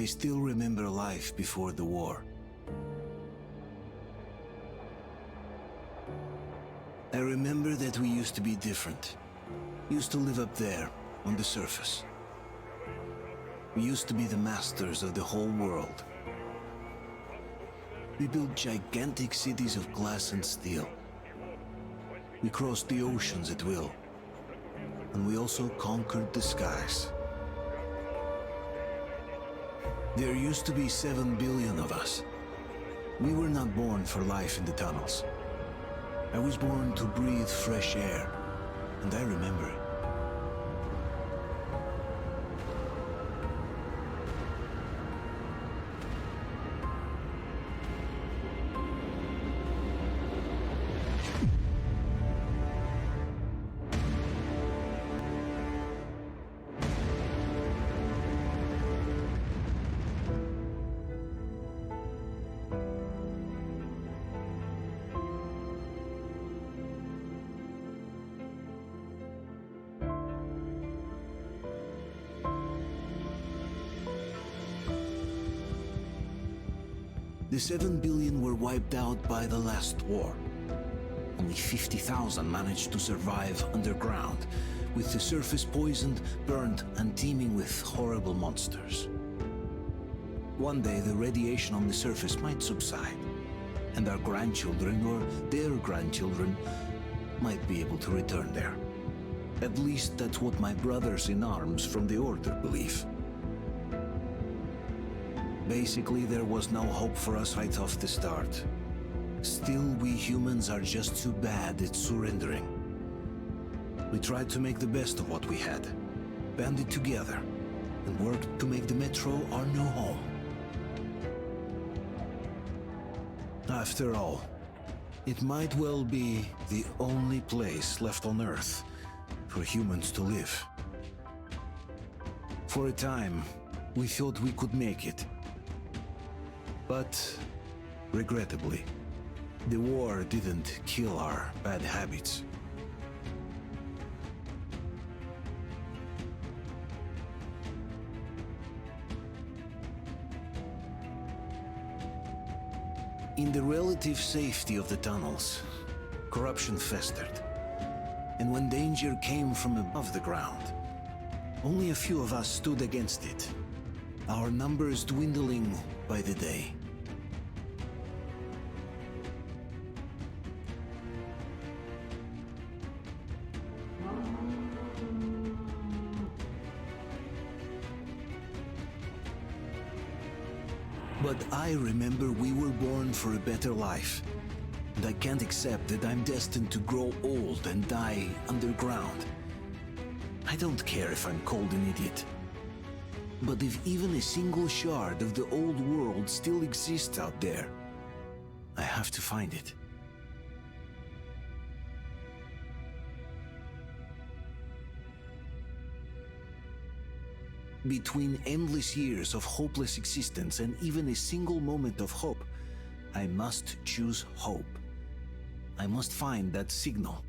I still remember life before the war. I remember that we used to be different. Used to live up there, on the surface. We used to be the masters of the whole world. We built gigantic cities of glass and steel. We crossed the oceans at will. And we also conquered the skies. There used to be 7 billion of us. We were not born for life in the tunnels. I was born to breathe fresh air, and I remember it. The 7 billion were wiped out by the last war. Only 50,000 managed to survive underground, with the surface poisoned, burned, and teeming with horrible monsters. One day the radiation on the surface might subside, and our grandchildren or their grandchildren might be able to return there. At least that's what my brothers in arms from the Order believe. Basically, there was no hope for us right off the start. Still, we humans are just too bad at surrendering. We tried to make the best of what we had, banded together, and worked to make the Metro our new home. After all, it might well be the only place left on Earth for humans to live. For a time, we thought we could make it. But, regrettably, the war didn't kill our bad habits. In the relative safety of the tunnels, corruption festered. And when danger came from above the ground, only a few of us stood against it, our numbers dwindling by the day. But I remember we were born for a better life, and I can't accept that I'm destined to grow old and die underground. I don't care if I'm called an idiot. But if even a single shard of the old world still exists out there, I have to find it. Between endless years of hopeless existence and even a single moment of hope, I must choose hope. I must find that signal.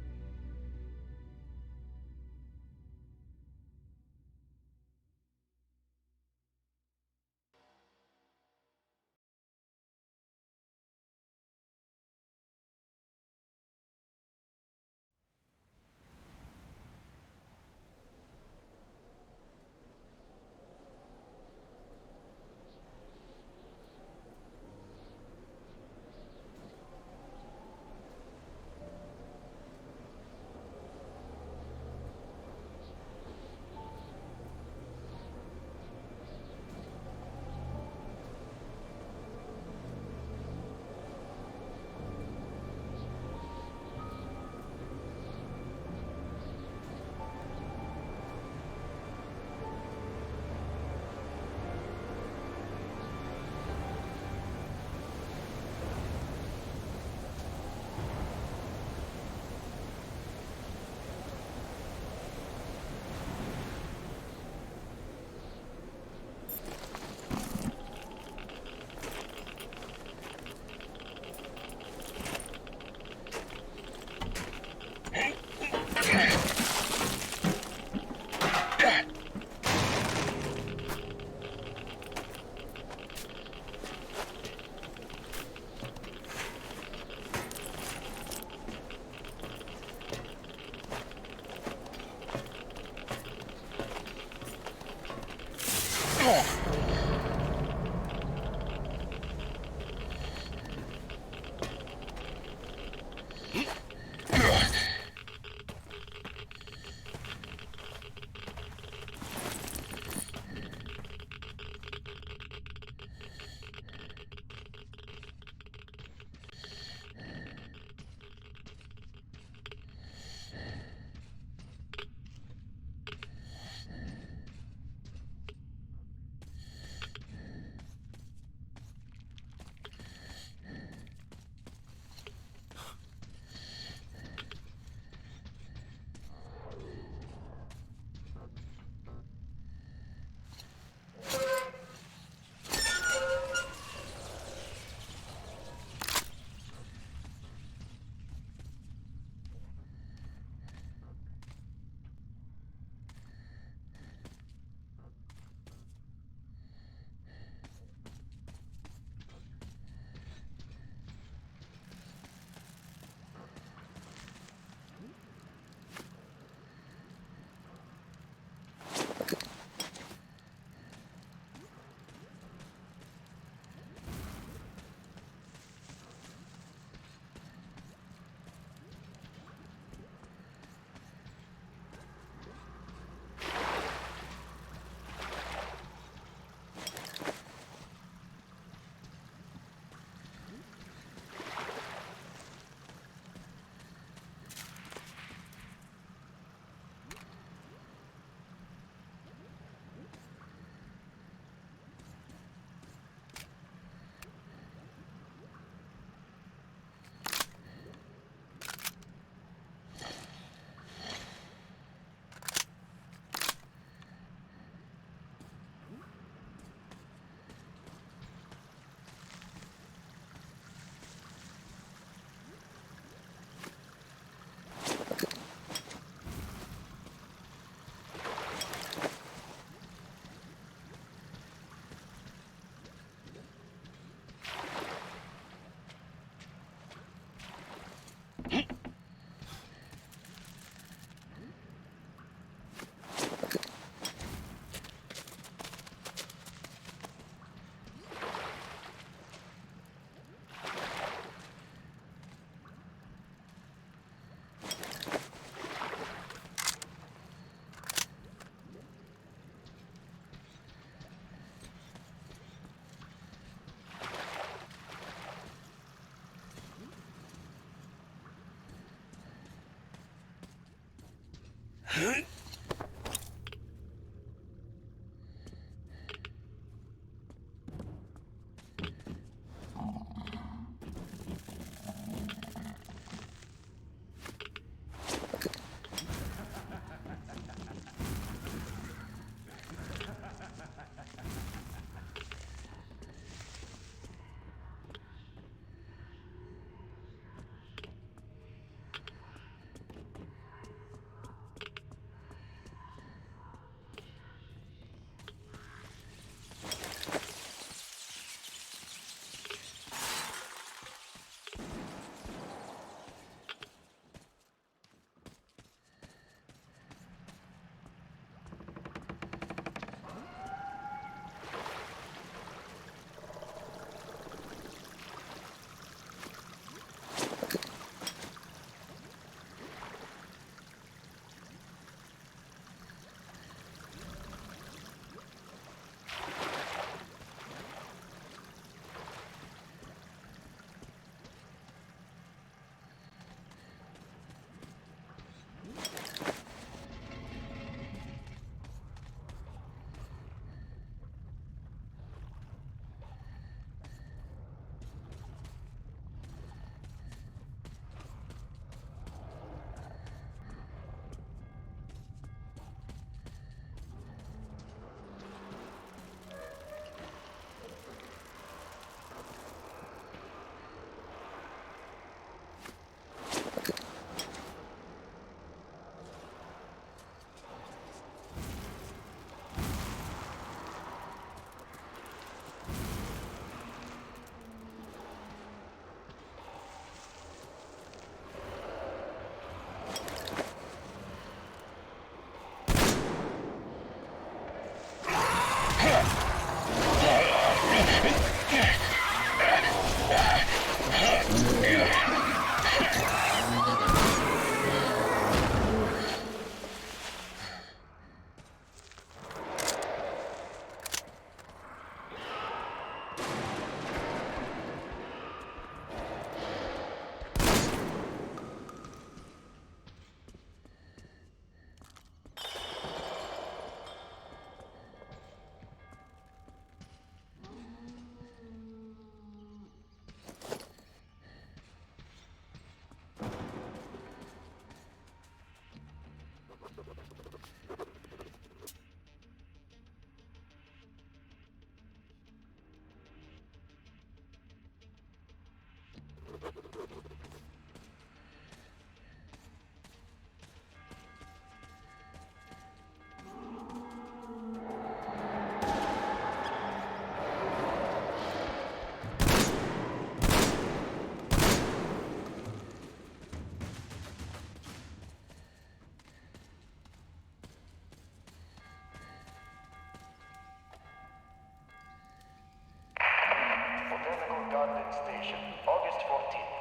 Station, August 14th.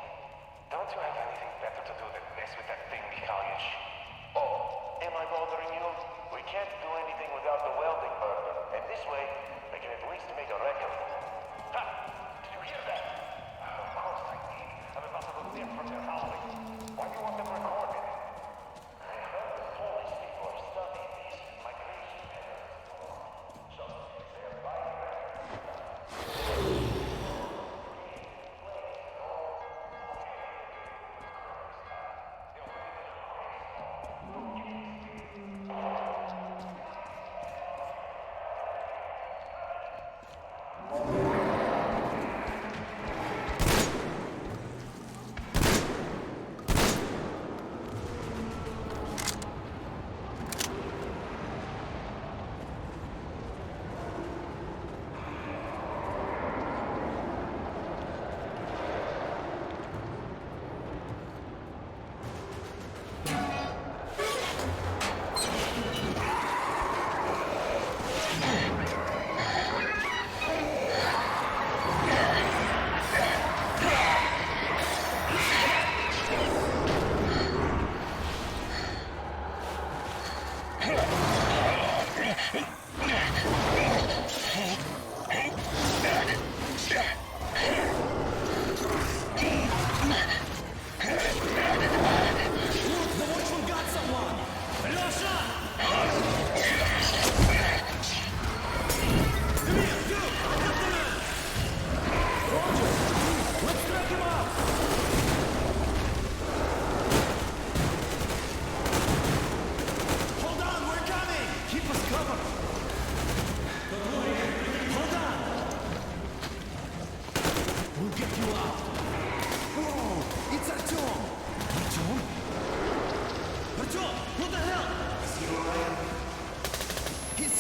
Don't you have anything better to do than mess with that thing, Mikhailych? Oh, am I bothering you? We can't do anything without the welding burner, and this way, we can at least make a record. Ha! Did you hear that? Of course I did. I'm about to look dim from their howling. Why do you want them recorded? I heard the Polish people are studying these migration patterns. So, they're buying them.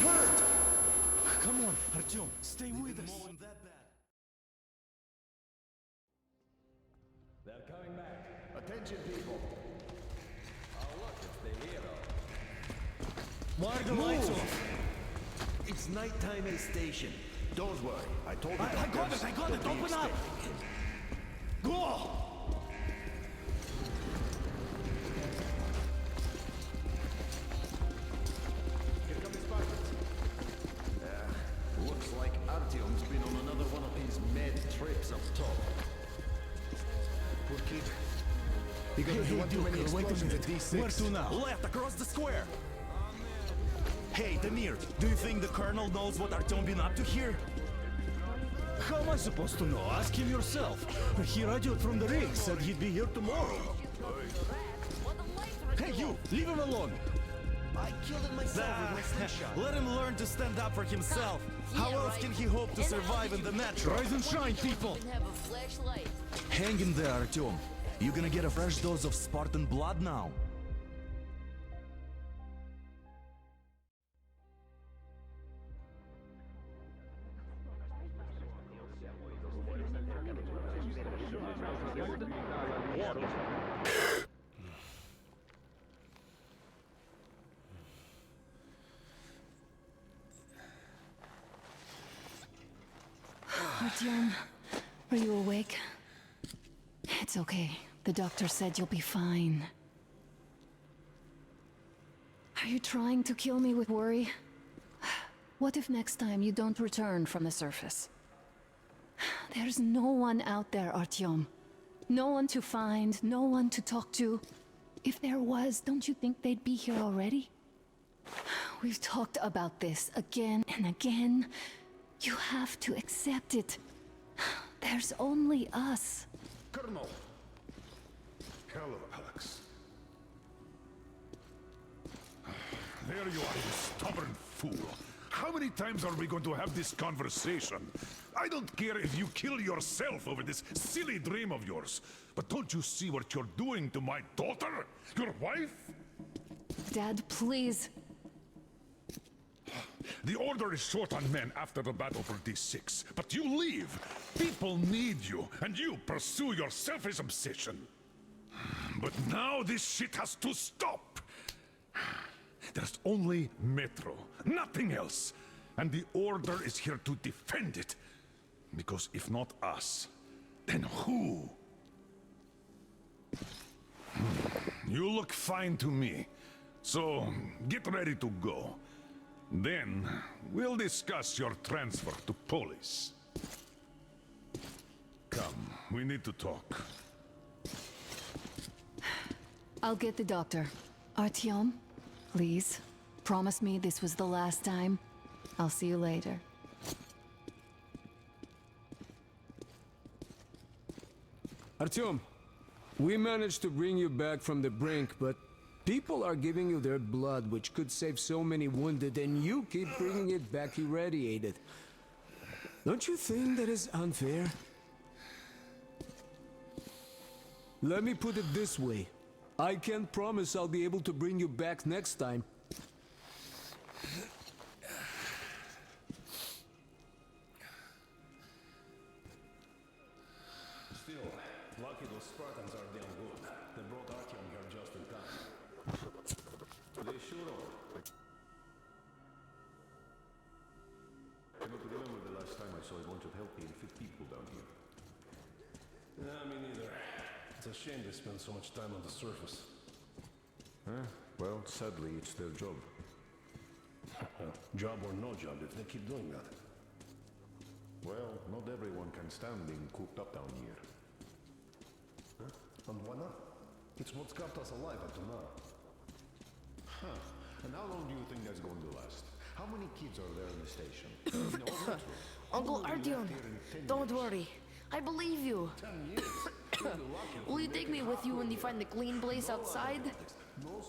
hurt! Come on, Artyom, stay with us. They're coming back. Attention, people. Oh, look, it's the hero. Why are the lights off? It's nighttime in the station. Don't worry, I told you. I got it, open up! Go! Here come the Spartans. Looks like Artyom's been on another one of his mad trips up top. Poor kid. Hey, Duke, wait a minute. Where to now? Left, across the square! Hey, Damir, do you think the Colonel knows what Artyom been up to here? How am I supposed to know? Ask him yourself. He radioed from the rig, said he'd be here tomorrow. Hey, you! Leave him alone! I killed him myself with my slingshot. Let him learn to stand up for himself. How else can he hope to survive in the metro? Rise and shine, people! Hang in there, Artyom. You're gonna get a fresh dose of Spartan blood now. Artyom, are you awake? It's okay. The doctor said you'll be fine. Are you trying to kill me with worry? What if next time you don't return from the surface? There's no one out there, Artyom. No one to find, no one to talk to. If there was, don't you think they'd be here already? We've talked about this again and again. You have to accept it. There's only us. Colonel! Hello, Alex. There you are, you stubborn fool. How many times are we going to have this conversation? I don't care if you kill yourself over this silly dream of yours. But don't you see what you're doing to my daughter? Your wife? Dad, please. The Order is short on men after the battle for D6, but you leave. People need you, and you pursue your selfish obsession. But now this shit has to stop. There's only Metro, nothing else. And the Order is here to defend it. Because if not us, then who? You look fine to me. So, get ready to go. Then, we'll discuss your transfer to Polis. Come, we need to talk. I'll get the doctor. Artyom, please, promise me this was the last time. I'll see you later. Artyom, we managed to bring you back from the brink, but people are giving you their blood, which could save so many wounded, and you keep bringing it back irradiated. Don't you think that is unfair? Let me put it this way. I can't promise I'll be able to bring you back next time. Still, lucky those Spartans are damn good. They brought Artyom here just in time. They sure are. I cannot remember the last time I saw a bunch of healthy and fit people down here. Yeah, me neither. It's a shame they spend so much time on the surface. Well, sadly, it's their job. Job or no job, if they keep doing that. Well, not everyone can stand being cooped up down here. And why not? It's what's kept us alive up to now. And how long do you think that's going to last? How many kids are there in the station? Uncle Artyom, don't worry. I believe you. 10 years. Will you take me with you when you find the clean place outside? Which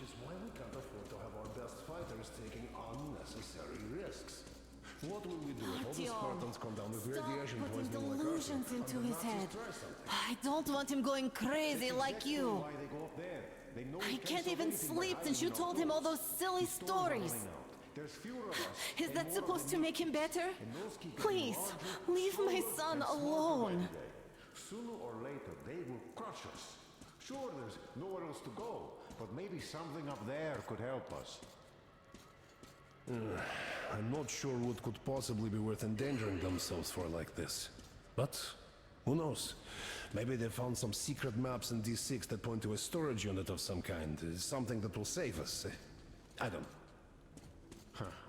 is why we can't afford to have our best fighters taking unnecessary risks. What will we do if all the Spartans come down with radiation putting poisoning like delusions ourselves, into and the his Nazis head. try something? I don't want him going crazy like you. Why they go up there? They know I we can't solve even anything by sleep since you hiding in our told him all clothes. those silly Storms are stories. running out. There's fewer of us. Is that supposed to make him better? Please, leave my son alone. Sooner or later, they will crush us. Sure, there's nowhere else to go, but maybe something up there could help us. I'm not sure what could possibly be worth endangering themselves for like this. But, who knows? Maybe they found some secret maps in D6 that point to a storage unit of some kind. Something that will save us. I don't know.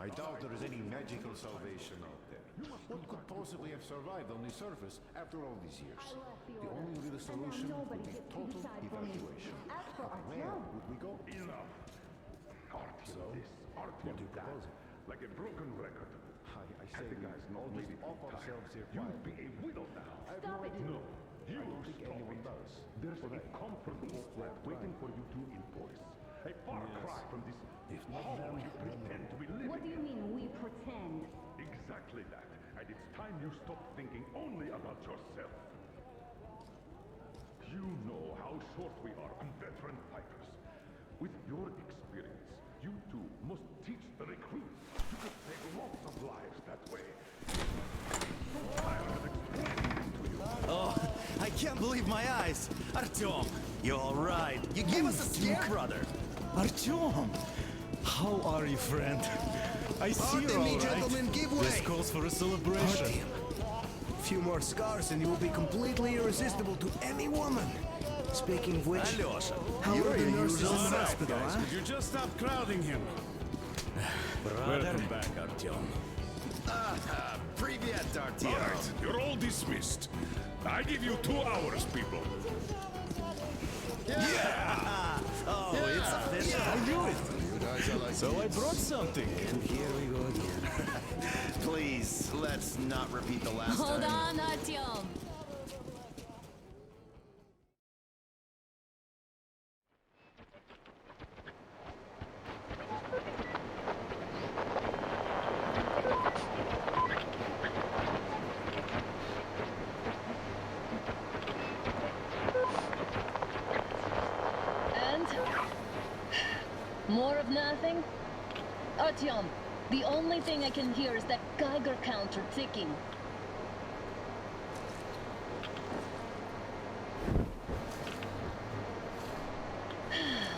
I doubt there is any magical salvation out there. What could possibly have survived on the surface after all these years? The only real solution would be total evacuation. Where would we go? Enough. Artyom this, Artyom that. Like a broken record. I say we almost off ourselves here. You'll be a widow now. Stop it. No, you I don't think stop anyone it. does. There's a comfortable flat waiting for you to enforce. A far cry from this hall you pretend to be living. What do you mean, we pretend? Exactly that. And it's time you stop thinking only about yourself. You know how short we are on veteran fighters. With your experience, you too must teach the recruits. You could save lots of lives that way. Oh, I can't believe my eyes. Artyom, you're all right. You gave us a scare, brother. Artyom! How are you, friend? I see you're Pardon me, all right. gentlemen, give way. This calls for a celebration. A few more scars and you will be completely irresistible to any woman. Speaking of which, Alyosha, how are the nurses in the hospital, huh? Could you just stop crowding him? Welcome back, Artyom. Привет, Artyom. All right, you're all dismissed. I give you 2 hours, people. Yeah! Oh, it's official. I knew it. So I brought something. And here we go again. Please, let's not repeat the last Hold time. on, Artyom. And? More of nothing? Artyom, the only thing I can hear is that Geiger counter ticking.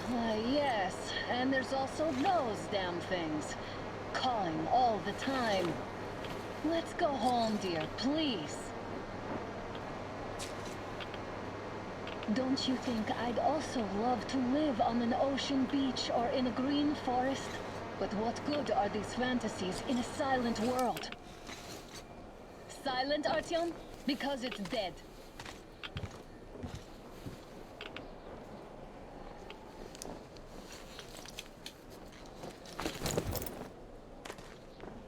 Why, yes, and there's also those damn things. Calling all the time. Let's go home, dear, please. Don't you think I'd also love to live on an ocean beach or in a green forest? But what good are these fantasies in a silent world? Silent, Artyom? Because it's dead.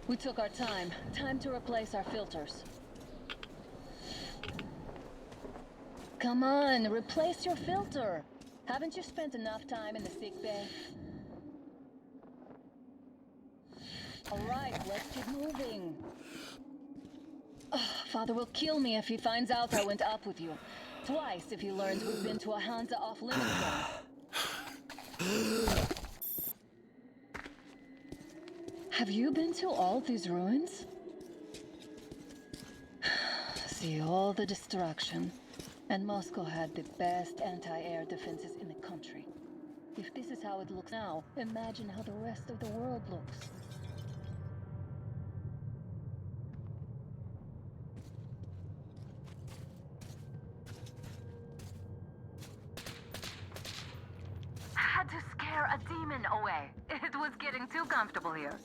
We took our time. Time to replace our filters. Come on, replace your filter. Haven't you spent enough time in the sick bay? All right, let's keep moving. Oh, Father will kill me if he finds out I went up with you. Twice if he learns we've been to a Hansa off-limits zone. Have you been to all these ruins? See all the destruction. And Moscow had the best anti-air defenses in the country. If this is how it looks now, imagine how the rest of the world looks. Had to scare a demon away. It was getting too comfortable here.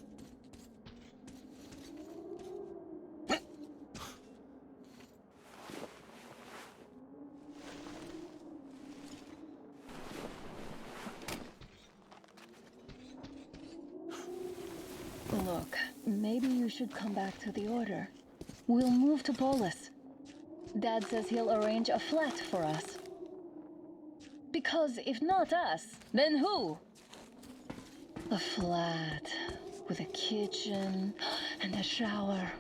Look, maybe you should come back to the Order. We'll move to Polis. Dad says he'll arrange a flat for us. Because if not us, then who? A flat with a kitchen and a shower.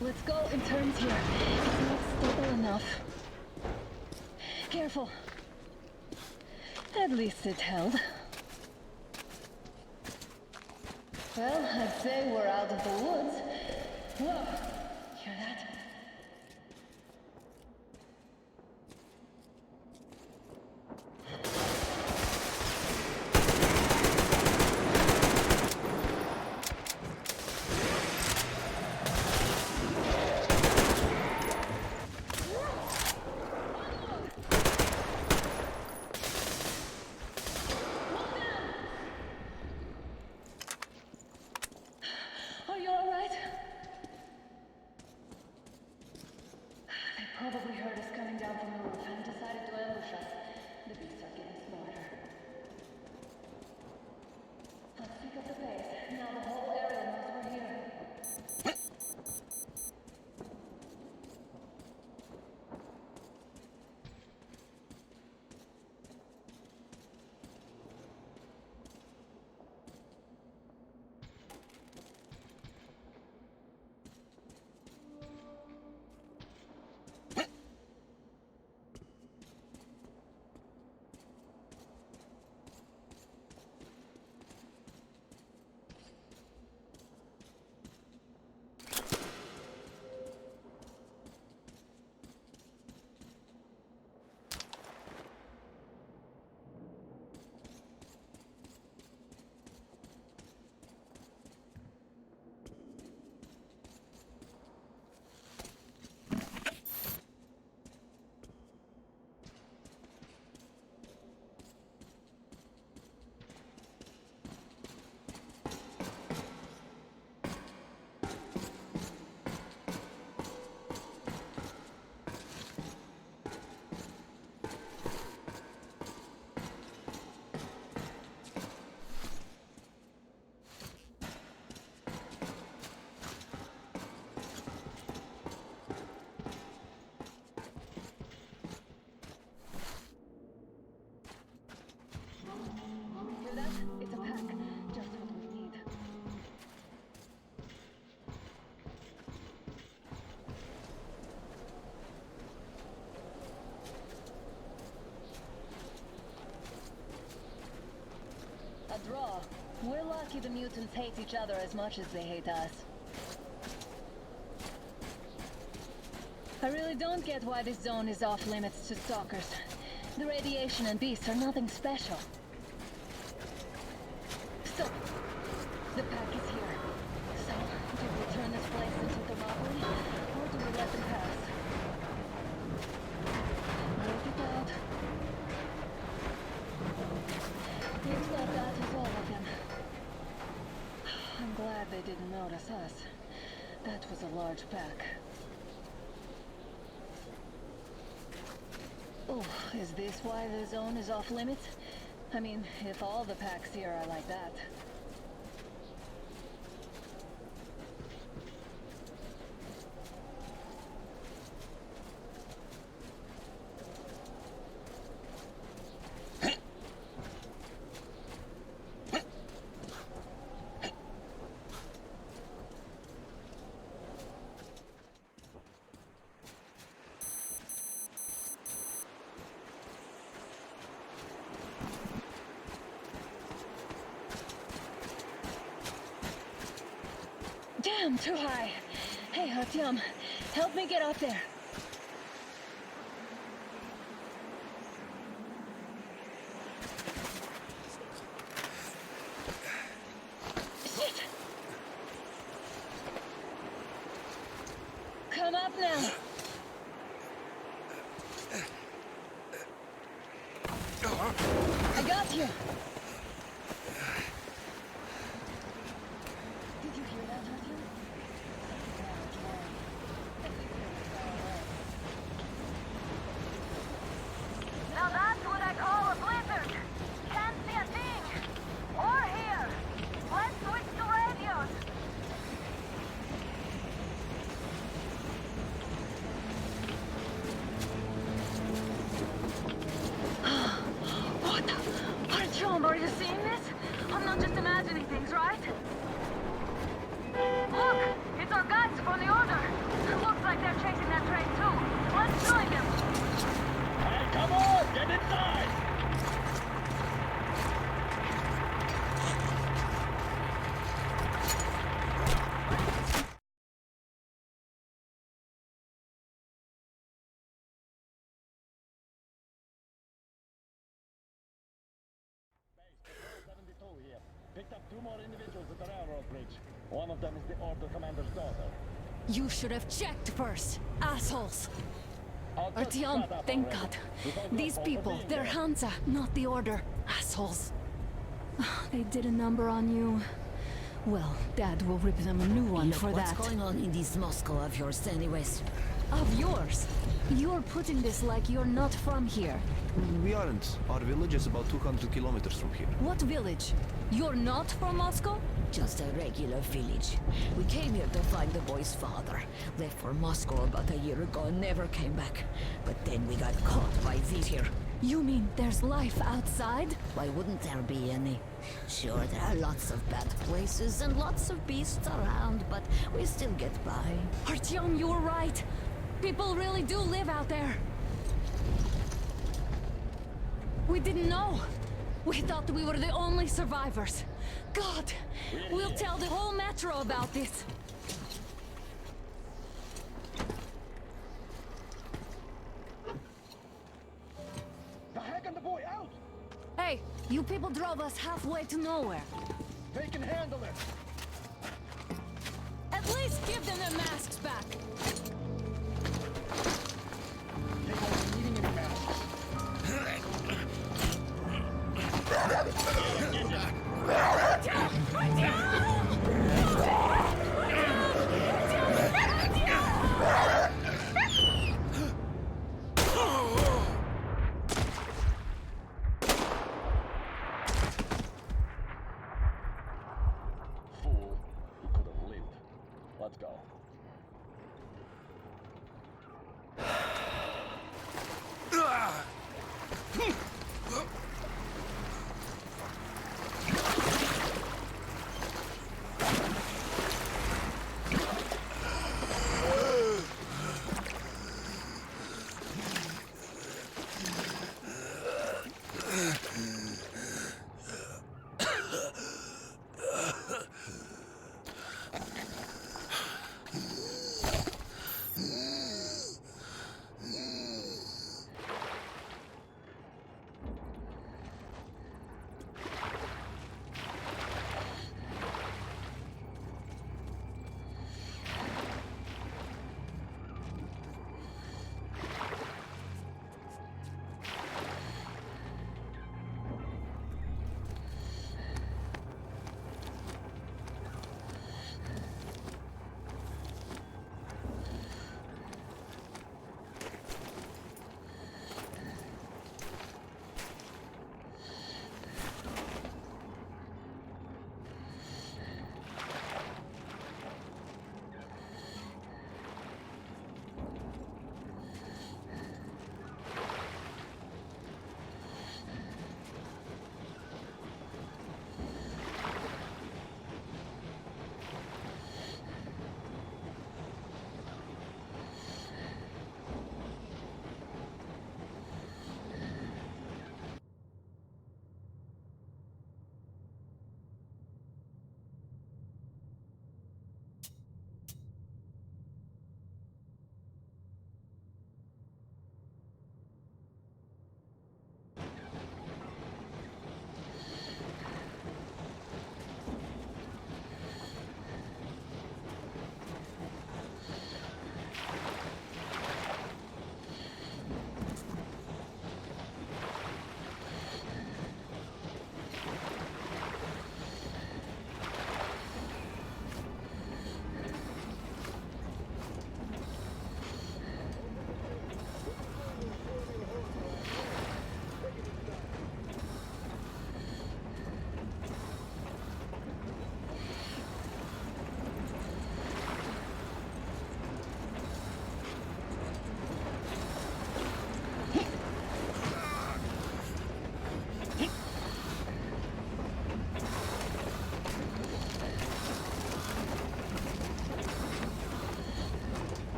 Let's go in turns here. It's not stable enough. Careful. At least it held. Well, I'd say we're out of the woods. Whoa, hear that? Are you all right? They probably heard us coming down from the roof and decided to ambush us. The beasts are getting smarter. Let's pick up the pace. Now the whole area knows we're here. Hear that? It's a pack. Just what we need. A draw. We're lucky the mutants hate each other as much as they hate us. I really don't get why this zone is off limits to stalkers. The radiation and beasts are nothing special. So, the pack is here. So, do we turn this place into thermopylae, or do we let them pass? Work it out. Looks like that was all of them. I'm glad they didn't notice us. That was a large pack. Oh, is this why the zone is off limits? I mean, if all the packs here are like that. Damn, too high. Hey, Artyom, help me get up there. Shit! Come up now. I got you. Did you hear that, Artyom? Now that's what I call a blizzard. Can't see a thing. Or hear. Let's switch to radios. What? Artyom, are more individuals at the railroad bridge. One of them is the Order Commander's daughter. You should have checked first, assholes. I'll just Artyom, shut up thank already. God. It's all your These fault for people, being they're there. Hansa, not the Order. Assholes. They did a number on you. Well, Dad will rip them a new one for What's that. going on in this Moscow of yours anyways? Of yours? You're putting this like you're not from here. We aren't. Our village is about 200 kilometers from here. What village? You're not from Moscow? Just a regular village. We came here to find the boy's father. Left for Moscow about a year ago and never came back. But then we got caught by these here. You mean there's life outside? Why wouldn't there be any? Sure, there are lots of bad places and lots of beasts around, but we still get by. Artyom, you're right. People really do live out there. We didn't know. We thought we were the only survivors. God, we'll tell the whole metro about this. The heck and the boy out! Hey, you people drove us halfway to nowhere. They can handle it! At least give them their masks back. They won't be needing any masks. Fool, you could have lived. Let's go.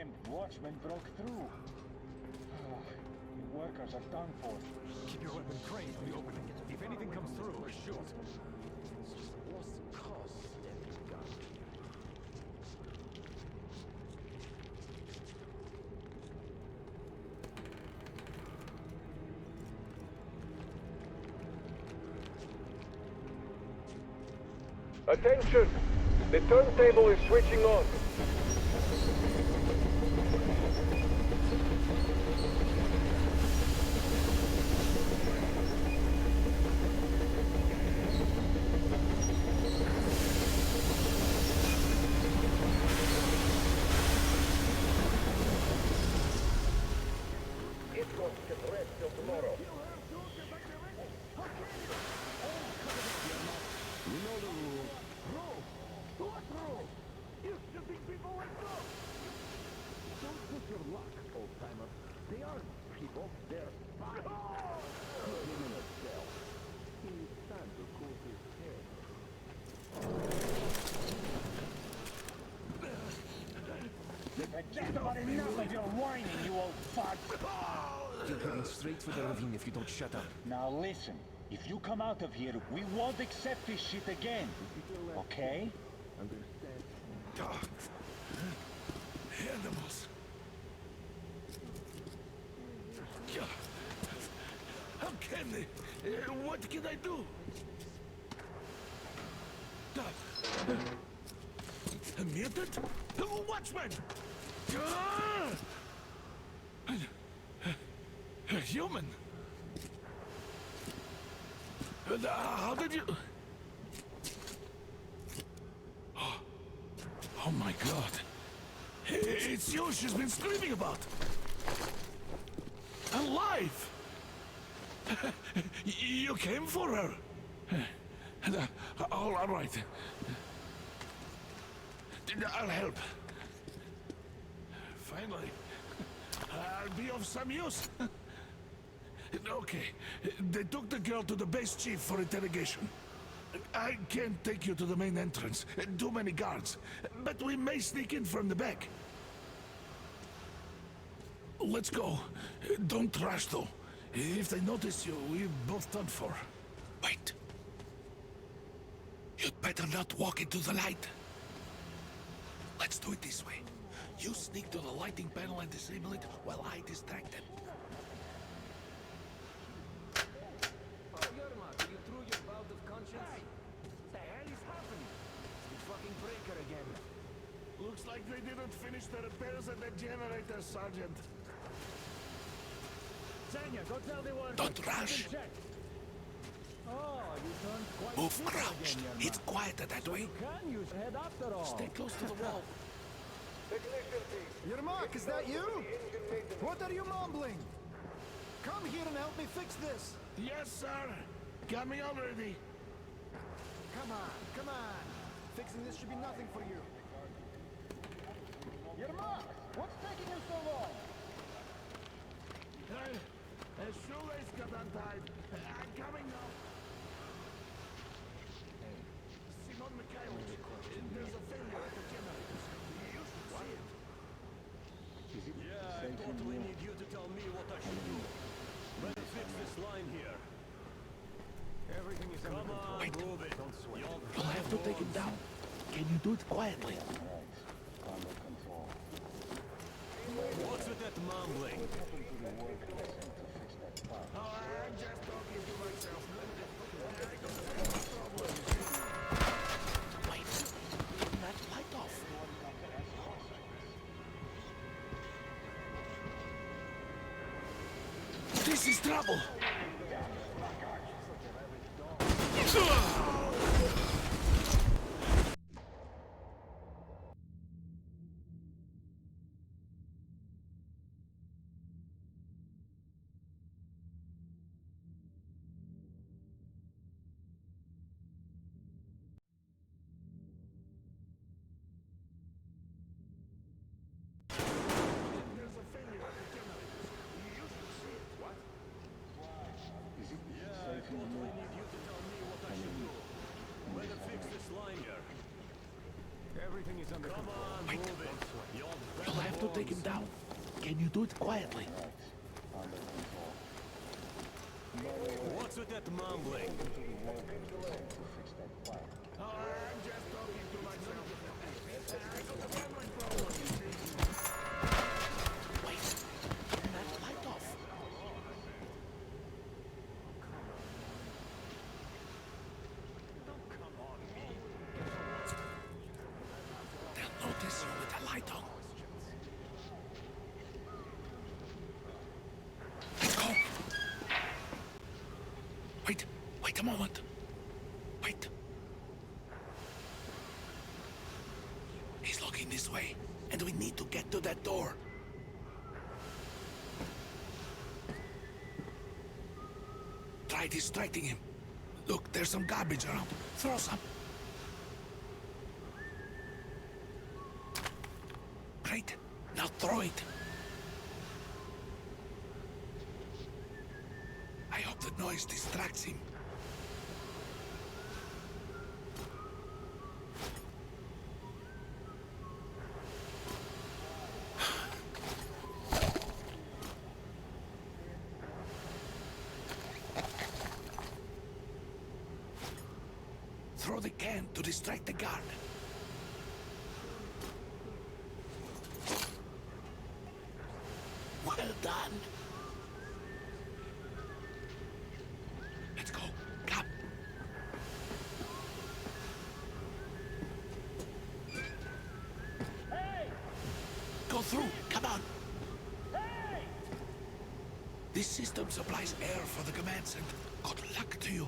damn watchman broke through. Oh, the workers are done for. Keep your weapon trained for the opening. If anything comes through, shoot. What's the cost every gun? Attention! The turntable is switching on. It won't get rest till tomorrow. We know the rules. What rule? You shooting people like dogs! Don't push your luck, old-timer. They aren't people, they're spies. Put him in a cell. He's time to cool his head. I've just about enough of your whining, you old fart. You're heading straight for the ravine if you don't shut up. Now listen, if you come out of here, we won't accept this shit again. Okay? Animals. How can they? What can I do? A mutant? Watchman! A human? How did you... Oh my god. It's you she's been screaming about. Alive! You came for her. All right. I'll help. Finally. I'll be of some use. Okay. They took the girl to the base chief for interrogation. I can't take you to the main entrance. Too many guards. But we may sneak in from the back. Let's go. Don't rush, though. If they notice you, we're both done for. Wait. You'd better not walk into the light. Let's do it this way. You sneak to the lighting panel and disable it while I distract them. Oh, Yerma, are you through your bout of conscience? Hey! What the hell is happening? The fucking breaker again. Looks like they didn't finish the repairs at the generator, Sergeant. Sanya, go tell the workers. Don't rush. Oh, you turned quite Move civil crouched. again, Yerma. It's quieter that way. You can use head after all. Stay close to the wall. Yermak, is that you? What are you mumbling? Come here and help me fix this. Yes, sir. Coming already. Come on. Fixing this should be nothing for you. Yermak, what's taking you so long? A shoelace got untied. I'm coming now. Simon Mikhailovich, there's a failure at the generators. You should see it. Yeah, I totally need you to tell me what I should do. Better fix this line here. Everything is Come on, move it. You'll have to take it down. Can you do it quietly? Under control. What's with that mumbling? I'm just talking to myself. Wait, turn that light off. This is trouble. There's a failure at the generators. You should see it. What? Everything is under control. Wait. You'll have to take him down. Can you do it quietly? What's with that mumbling? Notice you with the light on. Let's go. Wait a moment. Wait. He's looking this way, and we need to get to that door. Try distracting him. Look, there's some garbage around. Throw some. Great. Now throw it. I hope the noise distracts him. Throw the can to distract the guard. Well done. Let's go. Come. Hey! Go through. Come on. Hey! This system supplies air for the command center. Good luck to you.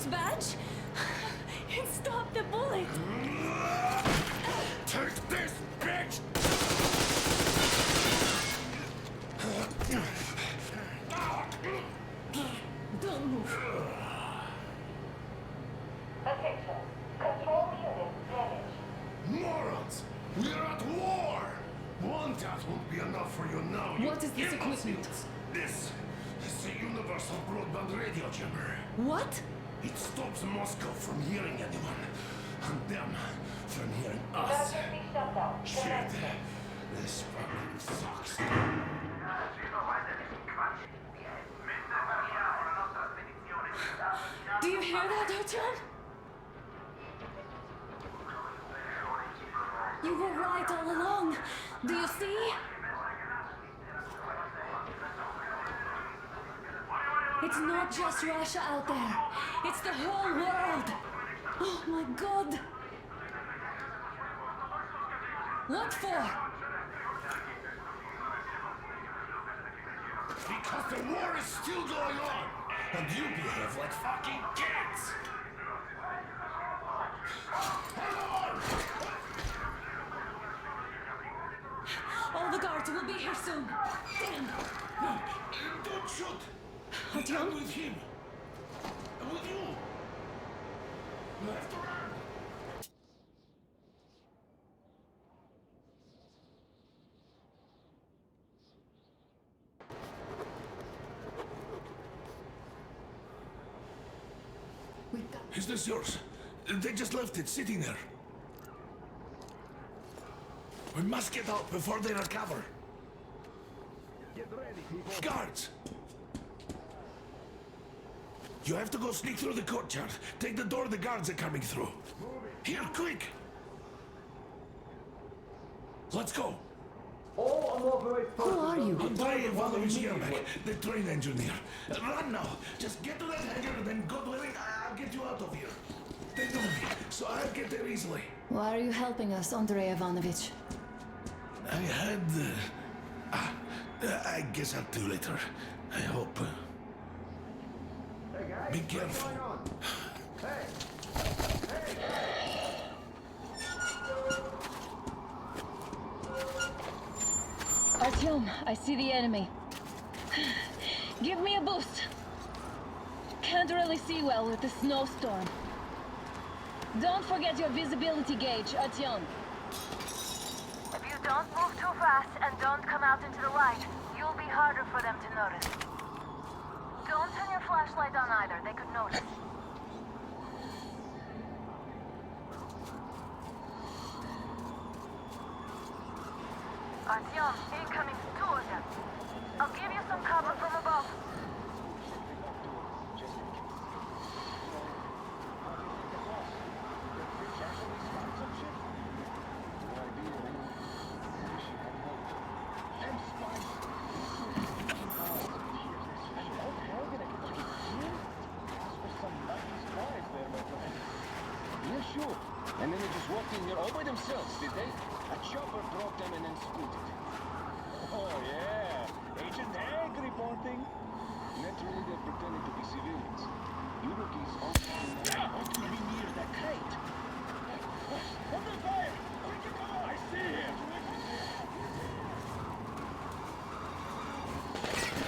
Badge? It stopped the bullet! Take this, bitch! Don't move. Attention. Control unit damaged. Morons! We're at war! One death won't be enough for you now. What is this equipment? This is the Universal Broadband Radio Jammer. What? It stops Moscow from hearing anyone, and them from hearing us. Emergency shutdown. Shit. This fucking sucks. Do you hear that, Artyom? You were right all along. Do you see? It's not just Russia out there. It's the whole world. Oh my God. What for? Because the war is still going on, and you behave like fucking kids. All the guards will be here soon. Damn. Don't shoot. Artyom? I'm with him. I'm with you. Left or right? Is this yours? They just left it sitting there. We must get out before they recover. Get ready, people. Guards! You have to go sneak through the courtyard. Take the door the guards are coming through. Here, quick! Let's go. Who are you? Andrei Ivanovich Yermak, the train engineer. Run now. Just get to that hangar and then God willing, I'll get you out of here. They know me, so I'll get there easily. Why are you helping us, Andrei Ivanovich? I had... I guess I'll do later. I hope. Be careful. Artyom, I see the enemy. Give me a boost. Can't really see well with the snowstorm. Don't forget your visibility gauge, Artyom. If you don't move too fast and don't come out into the light, you'll be harder for them to notice. Don't turn your flashlight on either, they could notice. Artyom, incoming, 2 of them. I'll give you some cover from above. Yeah, sure. And then they just walked in here all by themselves, did they? A chopper dropped them and then scooted. Oh, yeah. Agent Ag reporting. Naturally, they're pretending to be civilians. You rookies ought to be near the kite. Under fire! Quick, come on! I see him!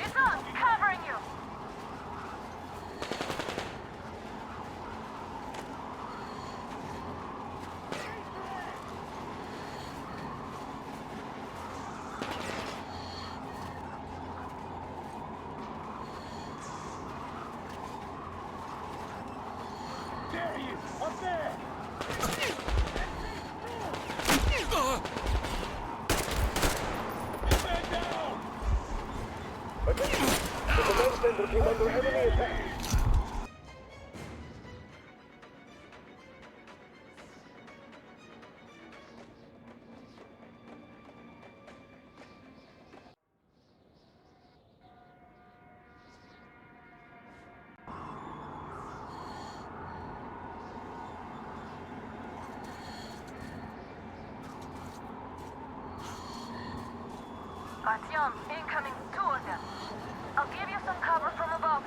It's on! Covering you! There he is! Up there! Man down! Attention! The command center came under enemy attack. Artyom, incoming, 2 of them. I'll give you some cover from above.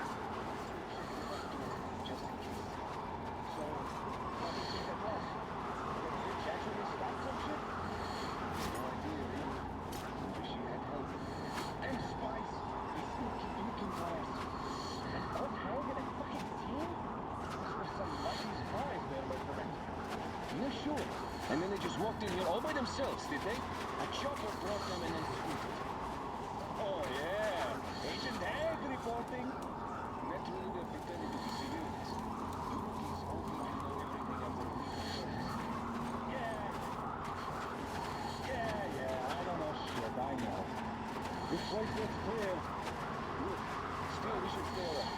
Yeah, sure. And then they just walked in here all by themselves, did they? A chopper dropped them and then scooted. Oh, yeah. Agent Ag reporting. Naturally, they're pretending to be civilians. You rookies all think you know everything under the surface. Yeah, I don't know shit, I know. This place looks clear. Good. Still, we should stay away.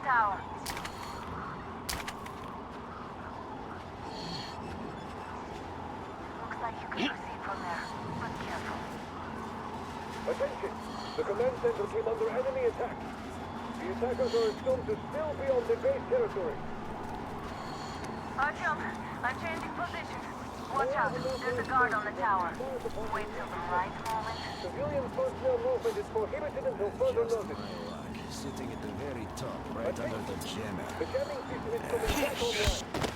tower. Looks like you can proceed from there, but careful. Attention! The command center came under enemy attack. The attackers are assumed to still be on the base territory. Artyom, I'm changing position. Watch out, there's a guard on the tower. Wait till the right moment. Civilian personnel movement is prohibited until further notice. Sitting at the very top, right under the jammer. The jamming system is coming back online.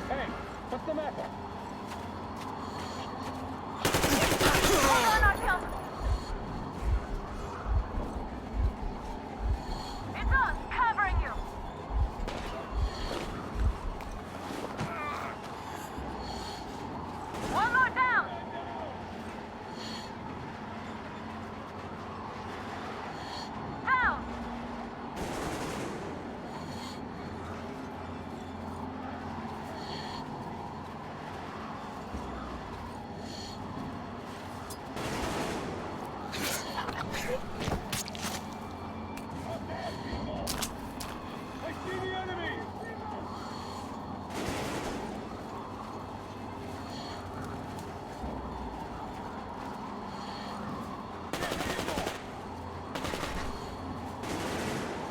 Hey, what's the matter? Hold on, Artyom! It's us, covering you! One more down! Down! I see the enemy!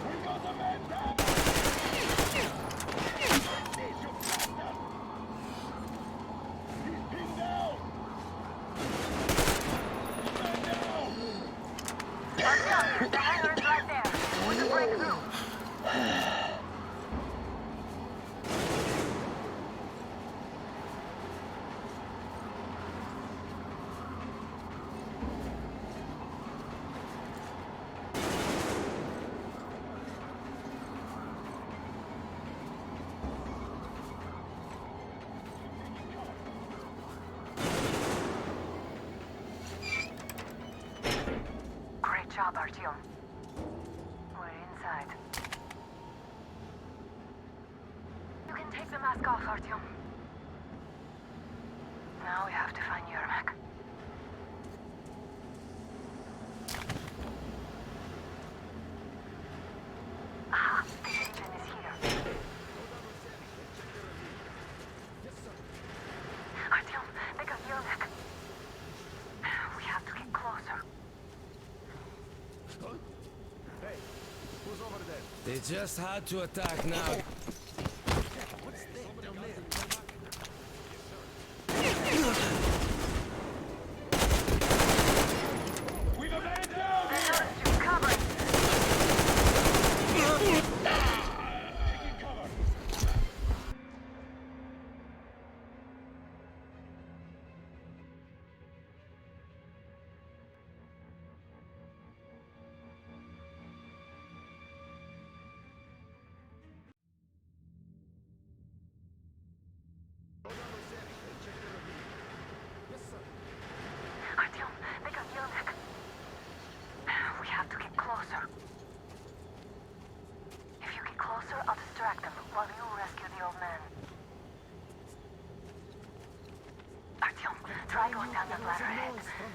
We got the man down! You bastard! He's pinned down! Man down! Artyom, the hangar is right there. We can break through. Great job, Artyom. We're inside. You can take the mask off, Artyom. Now we have to find Yermak. Ah, the engine is here. Artyom, they got Yermak. We have to get closer. Hey, who's over there? They just had to attack now. We got man down! They noticed you. Cover it. Taking cover! Artyom, they got Yermak. We have to get closer. If you get closer, I'll distract them while you rescue the old man. Artyom, try going down that ladder ahead.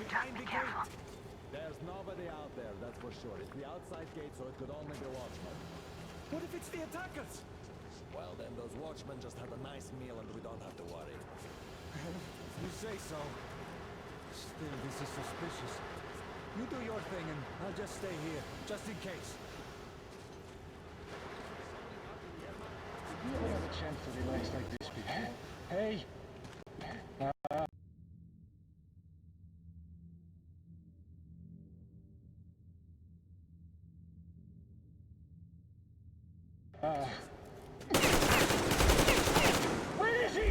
Just be careful. There's nobody out there, that's for sure. It's the outside gate, so it could only be watchmen. What if it's the attackers? Well, then those watchmen just had a nice meal and we don't have to worry. You say so. Still, this is suspicious. You do your thing and I'll just stay here, just in case. You ever have a chance to relax like this before? Hey! Where is he?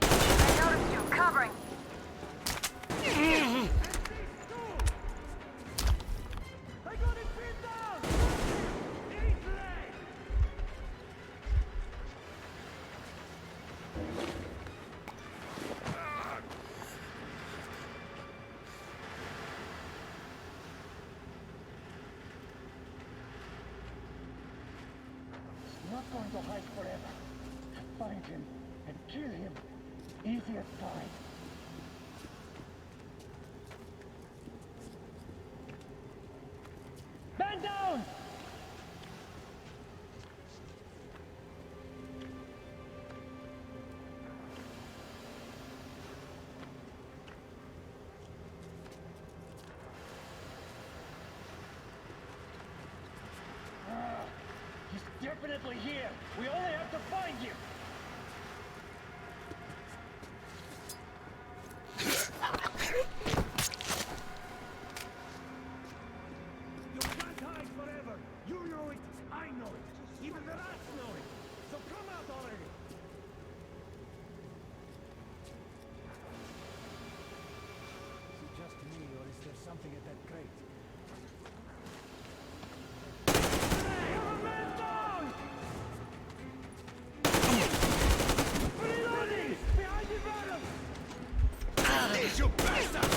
I noticed you. Covering. I got it pinned down! Not going to hide forever. Find him and kill him. Easy as pie. Man down! He's definitely here. We only have to find him. You can't hide forever! You know it, I know it, even the rats know it! So come out already! Is it just me, or is there something at that crate? Man down! Reloading! Behind the barrel! This, you bastard!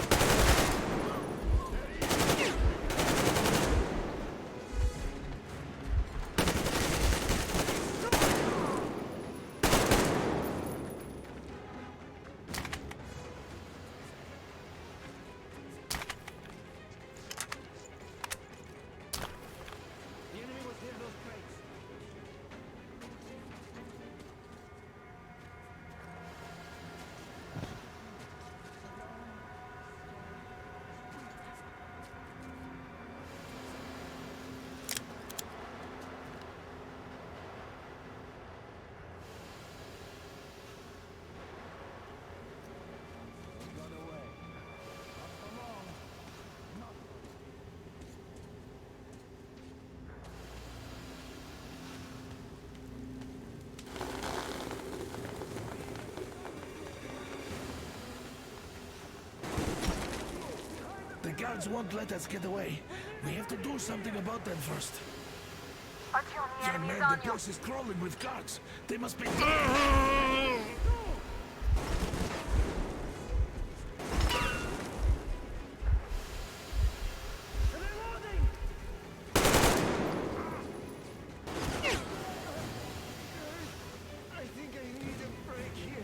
The enemy was near those crates. Run away. Not for long. Not The guards won't let us get away. We have to do something about them first. Artyom, the Young enemy's man, on the you. place is crawling with guards. They must be... I think I need a break here.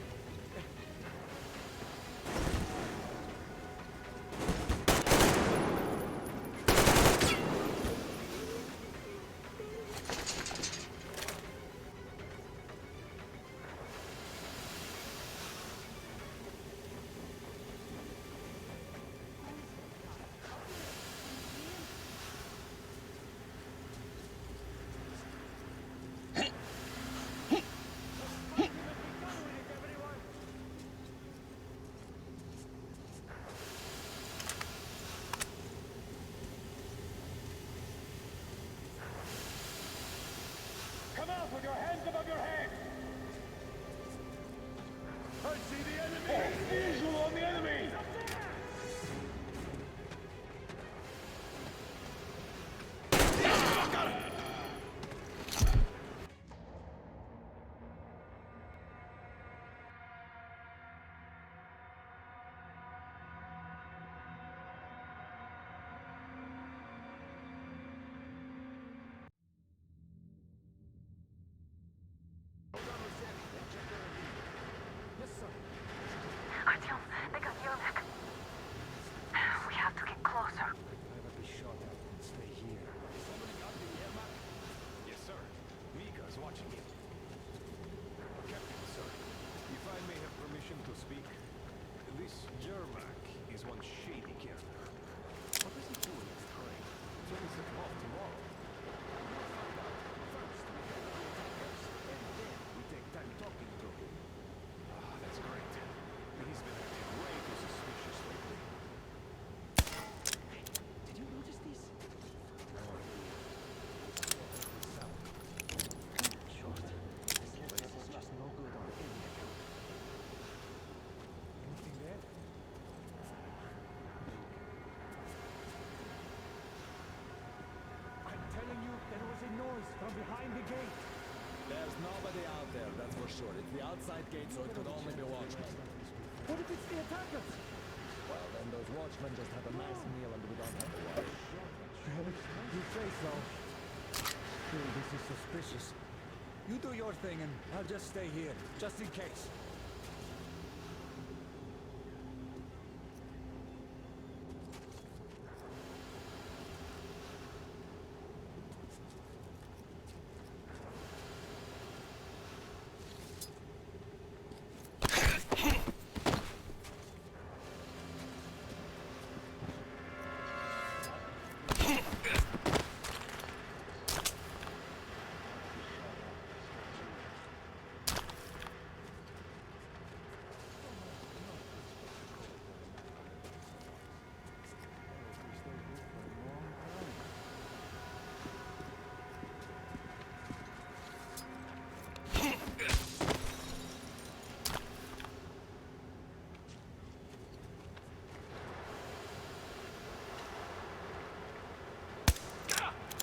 Come out with your hands above your head! I see the enemy! Visual on the enemy! nobody out there, that's for sure. It's the outside gate, so it could only be watchmen. What if it's the attackers? Well, then those watchmen just have a nice meal and we don't have to worry. You say so. Still, this is suspicious. You do your thing and I'll just stay here, just in case.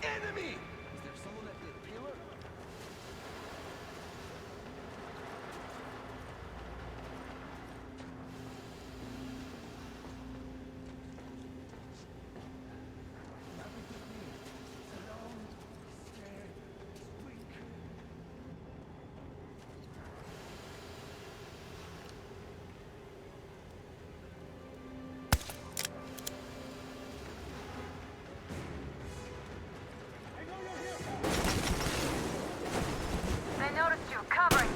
Enemy! Is there someone at the pillar? They noticed you. Covering.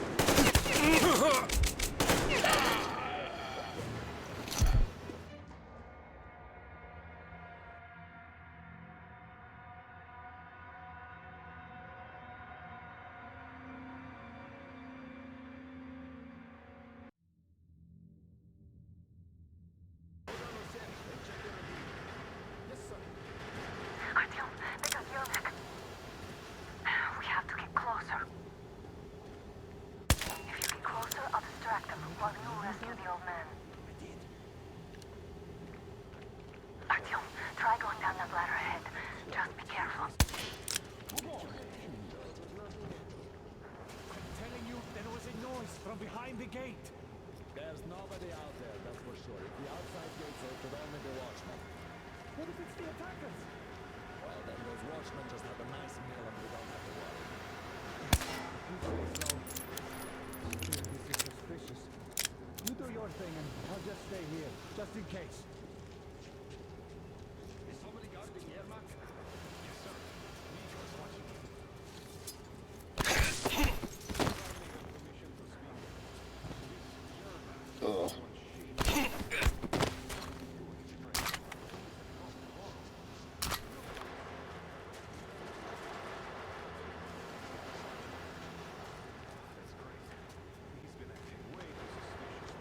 Artyom, they got Yelnik. We have to get closer. If you get closer, I'll distract them while you rescue the old man. Artyom, try going down that ladder ahead. Just be careful. I'm telling you, there was a noise from behind the gate. There's nobody out there, that's for sure. It's the outside gate, so it could only be watchmen. What if it's the attackers? Well, then those watchmen just have a nice meal and we don't have to worry. You say so. Still, this is suspicious. You do your thing and I'll just stay here, just in case. Is somebody guarding Yermak? Yes, sir. Meteor's watching you.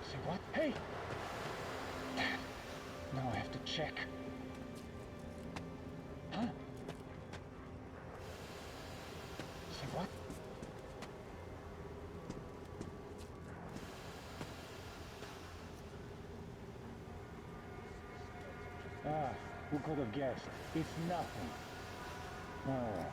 Say what? Hey! Now I have to check. Huh? Say what? Ah, who could have guessed? It's nothing. Oh.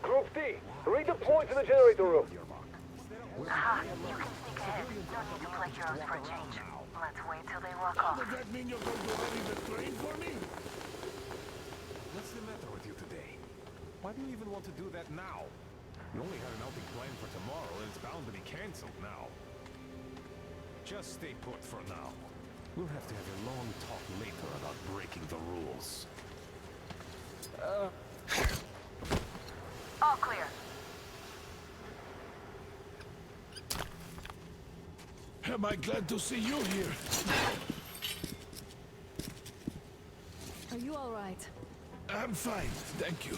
Group D, redeploy to the generator room. Aha, you can sneak ahead. No need to play heroes for a change. Let's wait till they walk off. Does that mean you're going to ready the train for me? What's the matter with you today? Why do you even want to do that now? You only had an outing planned for tomorrow, and it's bound to be cancelled now. Just stay put for now. We'll have to have a long talk later about breaking the rules. All clear. Am I glad to see you here? Are you all right? I'm fine, thank you.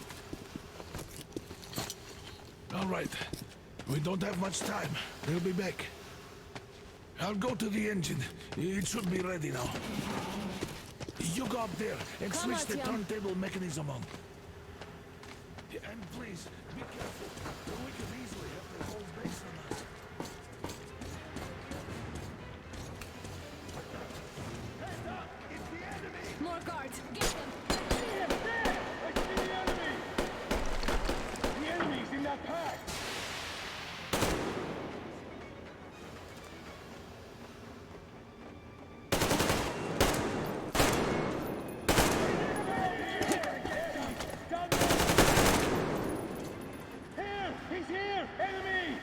All right. We don't have much time. They'll be back. I'll go to the engine. It should be ready now. You go up there and Come switch the on, Tiam. turntable mechanism on. And please, be careful. We could easily have their whole base on us. Heads up! It's the enemy! More guards! Get them! There! I see the enemy! The enemy's in that pack! He's here! Enemy!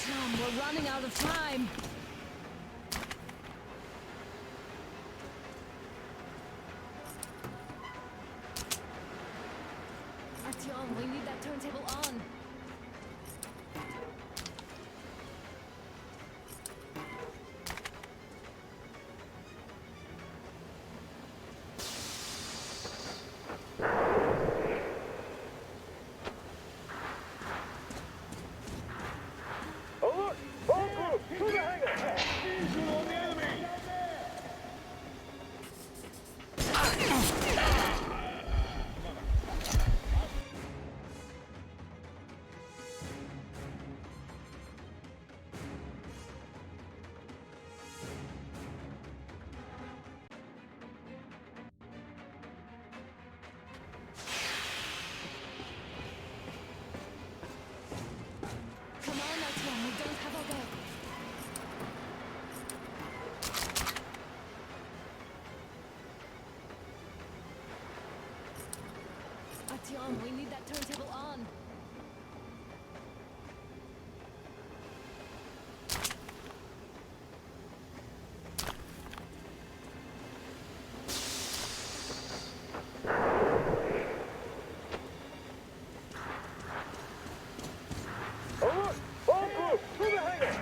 Tom, we're running out of time. Artyom, we need that turntable on. Alert! All groups, to the hangar! Visual on the enemy! Come on, Artyom, we don't have all day. Artyom, we need that turntable on. Alert! All groups, to the hangar!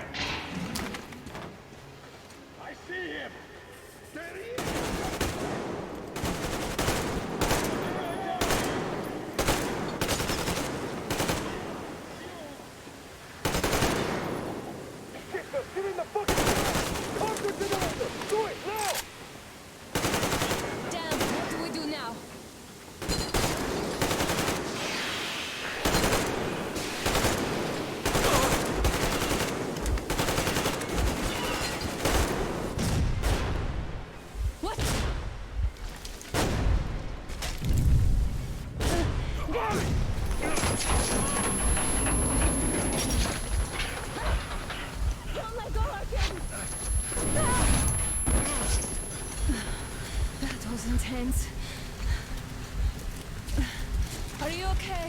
I see him! There he is! Get in the fucking car! Conquer generator! Do it, now! Damn, what do we do now? What? Don't let go, Artyom! That was intense. Are you okay?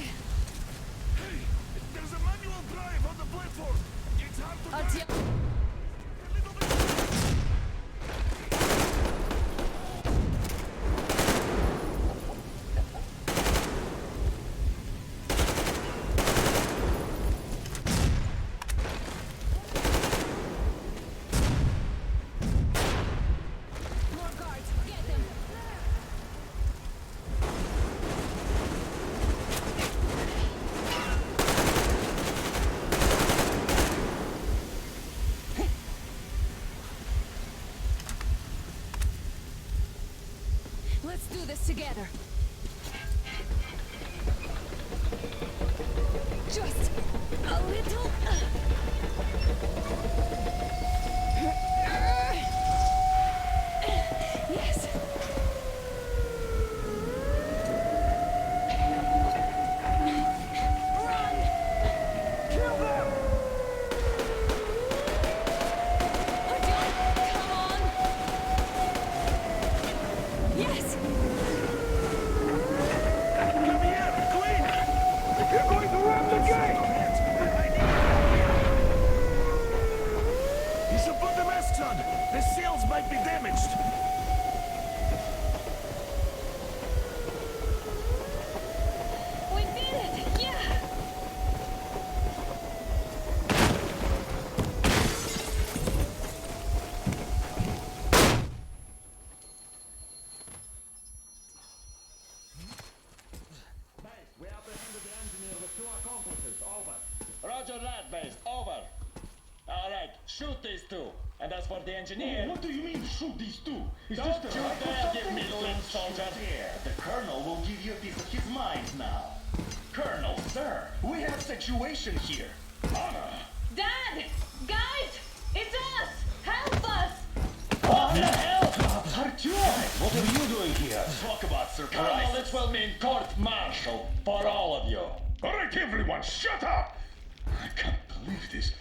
Hey, there's a manual drive on the platform. It's hard to drive. Artyom! More guards! Get them! Let's do this together. Just a little. Yes. Run! Kill them! Artyom, come on! Yes! Come here, clean! You're going to ram the gate! You should put the masks on. The seals might be damaged. We did it! Yeah! Shoot these two. And as for the engineer... What do you mean, shoot these two? Is Don't this the you right or dare give something? me lip, soldier. The Colonel will give you a piece of his mind now. Colonel, sir, we have a situation here. Anna! Dad! Guys! It's us! Help us! What the hell? Artyom! What are you doing here? Talk about surprise. Colonel, it will mean court-martial for all of you. All right, everyone, shut up! I can't believe this.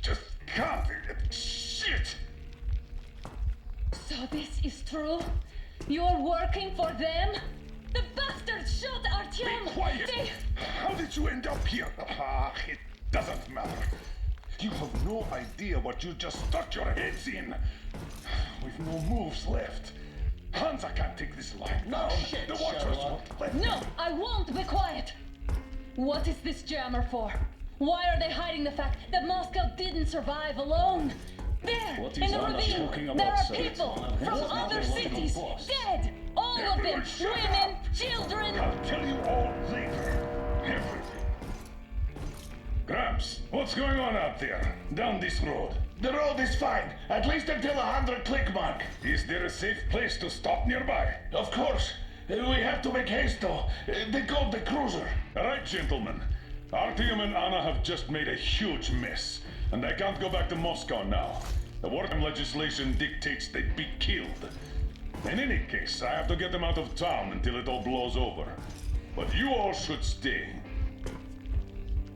Just can't. Shit! So this is true? You're working for them? The bastards shot Artyom! Be quiet! How did you end up here? It doesn't matter. You have no idea what you just stuck your heads in. We've no moves left. Hansa can't take this line down. shit, The Watchers Sherlock. won't let No, I won't be quiet! What is this jammer for? Why are they hiding the fact that Moscow didn't survive alone? There, What in is the Anna ravine, talking about, there are sir? people It's from not other a single cities, boss. dead! All of them, Everyone shut women, children! I'll tell you all later. Everything. Gramps, what's going on out there? Down this road? The road is fine, at least until 100 click mark. Is there a safe place to stop nearby? Of course. We have to make haste though. They called the cruiser. All right, gentlemen. Artyom and Anna have just made a huge mess, and they can't go back to Moscow now. The wartime legislation dictates they'd be killed. In any case, I have to get them out of town until it all blows over. But you all should stay.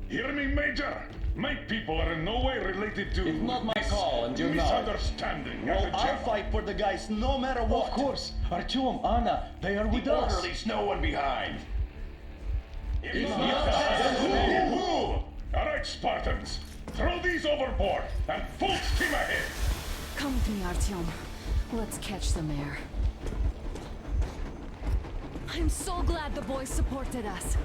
Hear me, Major? My people are in no way related to... It's not my call, and you know it. Misunderstanding. Well, as a I'll general. fight for the guys no matter what. Of course. Artyom, Anna, they are with The us. order leaves no one behind. All right, Spartans. Throw these overboard and full steam ahead. Come with me, Artyom. Let's catch some air. I'm so glad the boys supported us.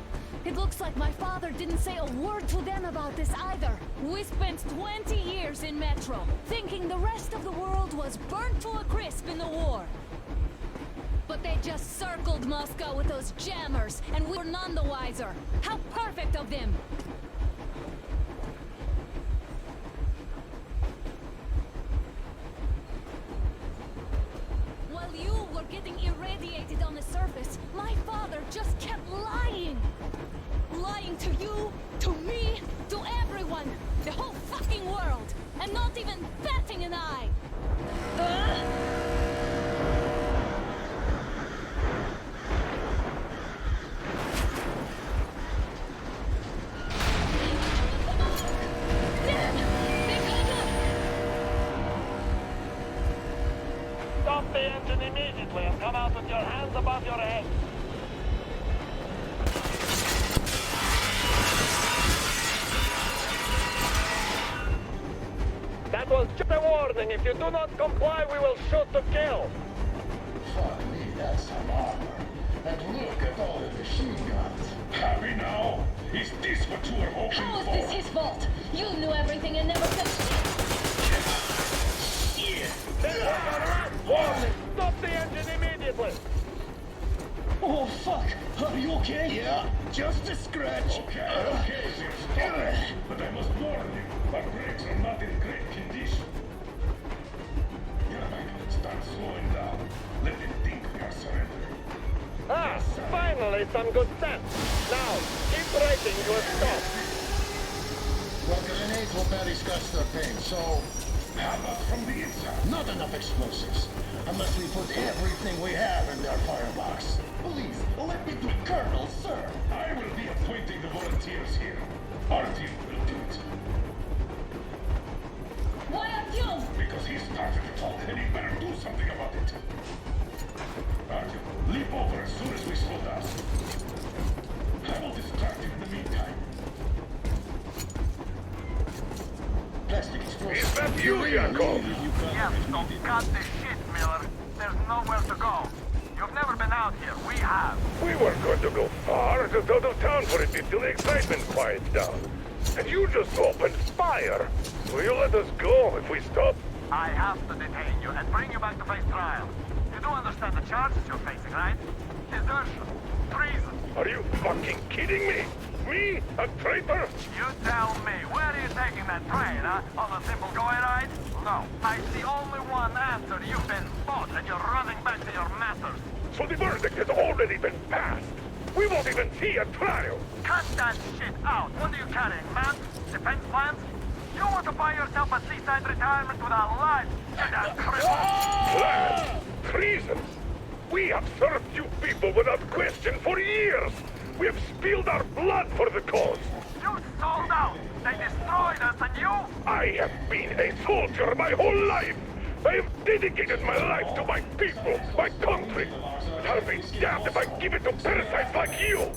It looks like my father didn't say a word to them about this either. We spent 20 years in Metro, thinking the rest of the world was burnt to a crisp in the war. But they just circled Moscow with those jammers, and we were none the wiser. How perfect of them! While you were getting irradiated on the surface, my father just kept lying! Lying to you, to me, to everyone! The whole fucking world! And not even batting an eye! Stop the engine immediately and come out with your hands above your head. That was just a warning. If you do not comply, we will shoot to kill. Fuck me, that's some armor. And look at all the machine guns. Happy now? Is this what you were hoping How is for? this his fault? You knew everything and never said shit! Warning! Stop the engine immediately! Oh, fuck! Are you okay? Yeah, just a scratch. Okay, stop it. But I must warn you, our brakes are not in great condition. Start slowing down. Let them think we are surrendering. Ah, finally some good sense. Now, keep braking, you will stop. Well, grenades will barely scratch their paint, so... How about from the inside? Not enough explosives. Unless we put everything we have in their firebox. Please, let me do it, Colonel, sir. I will be appointing the volunteers here. Artyom will do it. Why Artyom? Because he started it all, and he better do something about it. Artyom, leap over as soon as we slow down. I will distract him in the meantime. Plastic explosives. Is that you, Yakov? Yes, so cut the shit, Miller. There's nowhere to go. You've never been out here. We have. We weren't going to go far, just out of town for a bit till the excitement quiets down. And you just opened fire. Will you let us go if we stop? I have to detain you and bring you back to face trial. You do understand the charges you're facing, right? Desertion, treason. Are you fucking kidding me? Me? A traitor? You tell me, where are you taking that train, huh? On a simple joyride? No, I see only one answer. You've been spot and you're running back to your masters. So the verdict has already been passed. We won't even see a trial. Cut that shit out. What are you carrying, man? Defense plans? You want to buy yourself a seaside retirement without life? You damn criminal. Plans? Treason? We have served you people without question for years. We have spilled our blood for the cause. You sold out. They destroyed us and you? I have been a soldier my whole life. I have dedicated my life to my people, my country. But I'll be damned if I give it to parasites like you.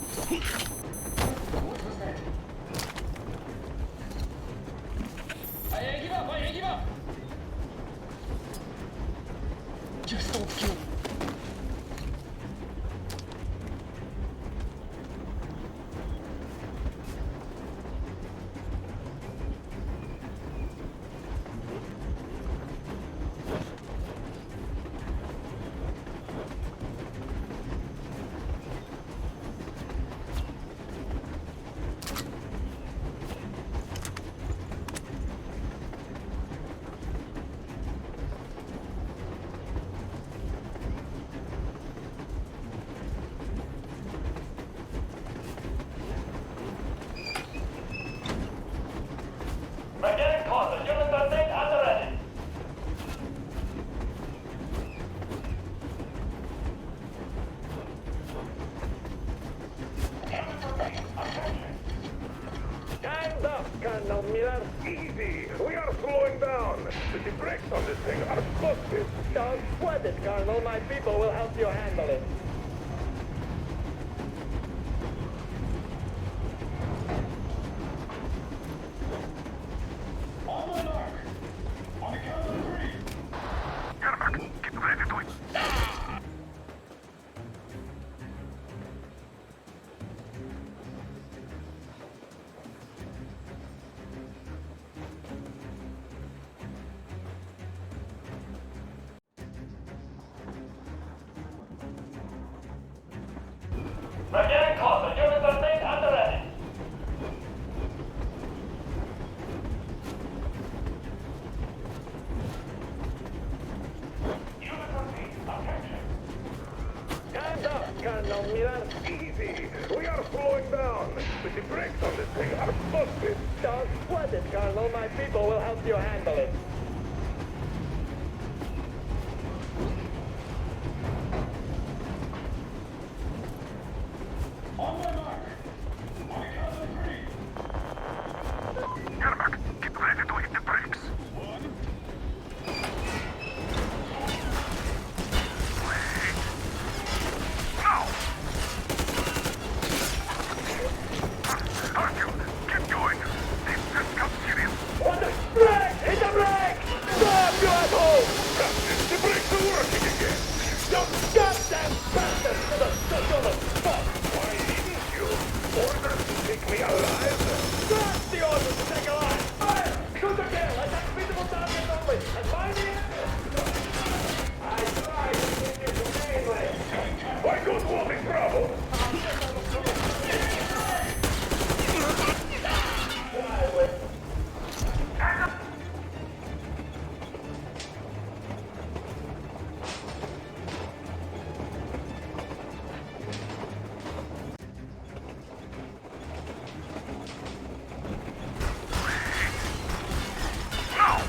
I give up! Just don't kill me. We're getting closer. Unit 13 at the ready. Stand up, Colonel Miller. Easy. We are slowing down. The brakes on this thing are busted. Don't sweat it, Colonel. My people will help you handle it. On my mark. On the count of 3. Get ready to We're getting closer. Unit 13 at the ready. Unit 13, attention. Stand up, Colonel Miller. Easy. We are slowing down. The brakes on this thing are busted. Don't sweat it, Colonel. My people will help you handle it. On my mark. On the count of 3. Yermak, get ready to hit the brakes. 1. Now! Artyom, keep going. This just got serious. What the brake! Hit the brake! Stop, you asshole! The brakes are working again. You goddamn bastard! Stop! Why didn't you? Orders to take me alive? That's the order to take a line! Fire! Shoot the kill! Attack visible targets only! And find the enemy! I tried to keep you humanely! I don't want any trouble. Now!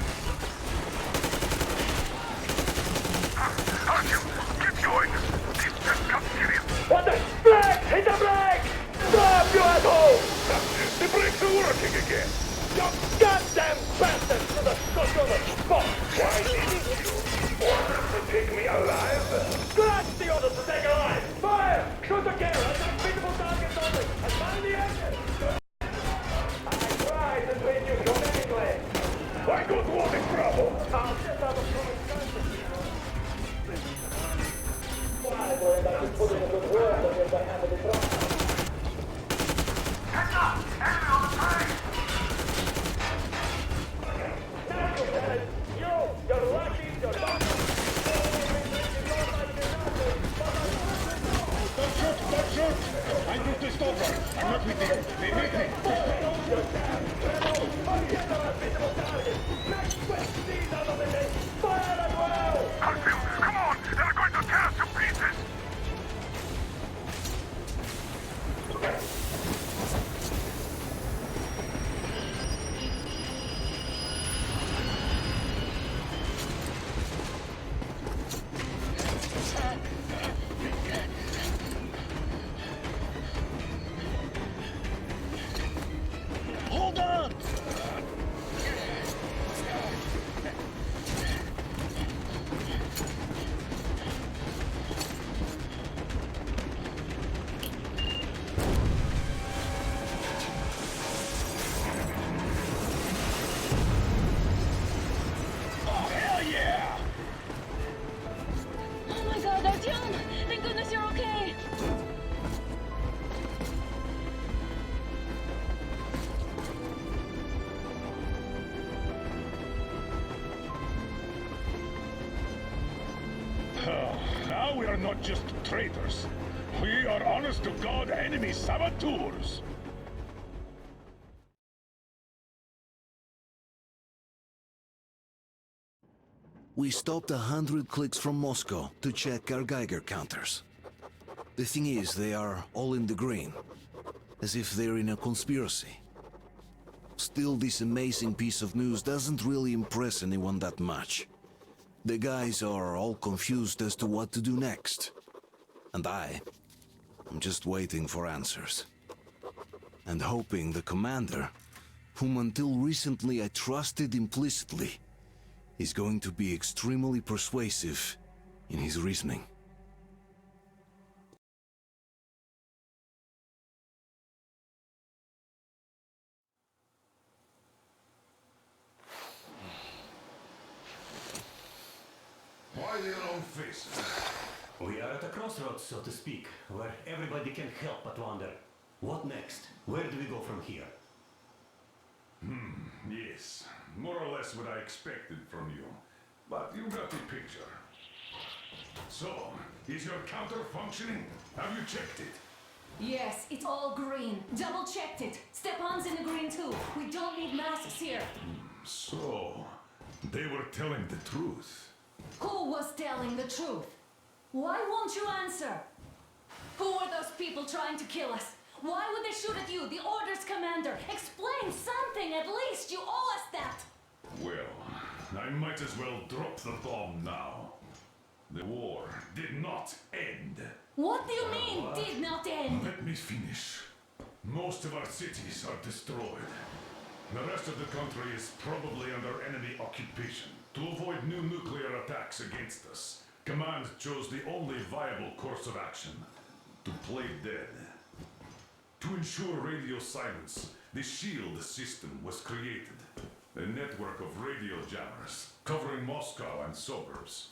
Artyom, keep going. This just got serious. What the brake! Hit the brake! Stop, you asshole! The brakes are working again. You goddamn bastard! Stop! Why didn't you? Orders to take me alive? That's the order to take a line! Fire! Shoot the kill! Attack visible targets only! And find the enemy! I tried to treat you humanely! I don't want any trouble. I'll just have a common conscience. Why would I be putting a good word against the hand of the drop? Heads up! Enemy on the train! Now, Lieutenant! You're lucky! You're not! Don't shoot! I need to stop her. I'm not with you. Now we are not just traitors. We are honest-to-God enemy saboteurs. We stopped 100 clicks from Moscow to check our Geiger counters. The thing is, they are all in the green, as if they're in a conspiracy. Still, this amazing piece of news doesn't really impress anyone that much. The guys are all confused as to what to do next. And I'm just waiting for answers. And hoping the commander, whom until recently I trusted implicitly, is going to be extremely persuasive in his reasoning. Why the long faces? We are at a crossroads, so to speak, where everybody can help but wonder. What next? Where do we go from here? Yes. More or less what I expected from you. But you got the picture. So, is your counter functioning? Have you checked it? Yes, it's all green. Double checked it. Stepan's in the green too. We don't need masks here. So, they were telling the truth. Who was telling the truth? Why won't you answer? Who are those people trying to kill us? Why would they shoot at you, the Order's commander? Explain something, at least! You owe us that! Well, I might as well drop the bomb now. The war did not end. What do you mean, did not end? Let me finish. Most of our cities are destroyed. The rest of the country is probably under enemy occupation. To avoid new nuclear attacks against us, Command chose the only viable course of action: to play dead. To ensure radio silence, the SHIELD system was created. A network of radio jammers covering Moscow and suburbs.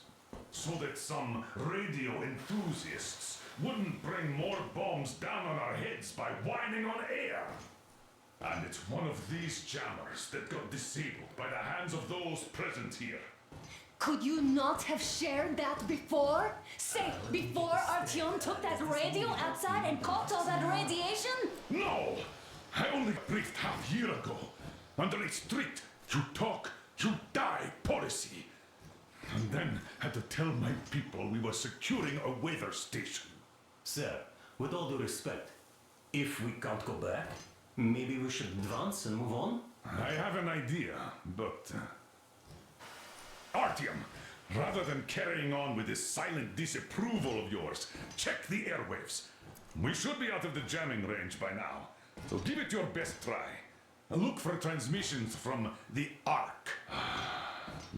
So that some radio enthusiasts wouldn't bring more bombs down on our heads by whining on air. And it's one of these jammers that got disabled by the hands of those present here. Could you not have shared that before? Say, before Artyom took that radio outside and caught all that radiation? No! I only briefed half a year ago, under a strict you talk, you die policy. And then had to tell my people we were securing a weather station. Sir, with all due respect, if we can't go back, maybe we should advance and move on? I have an idea, but... Artyom, rather than carrying on with this silent disapproval of yours, check the airwaves. We should be out of the jamming range by now, so give it your best try. Look for transmissions from the Ark.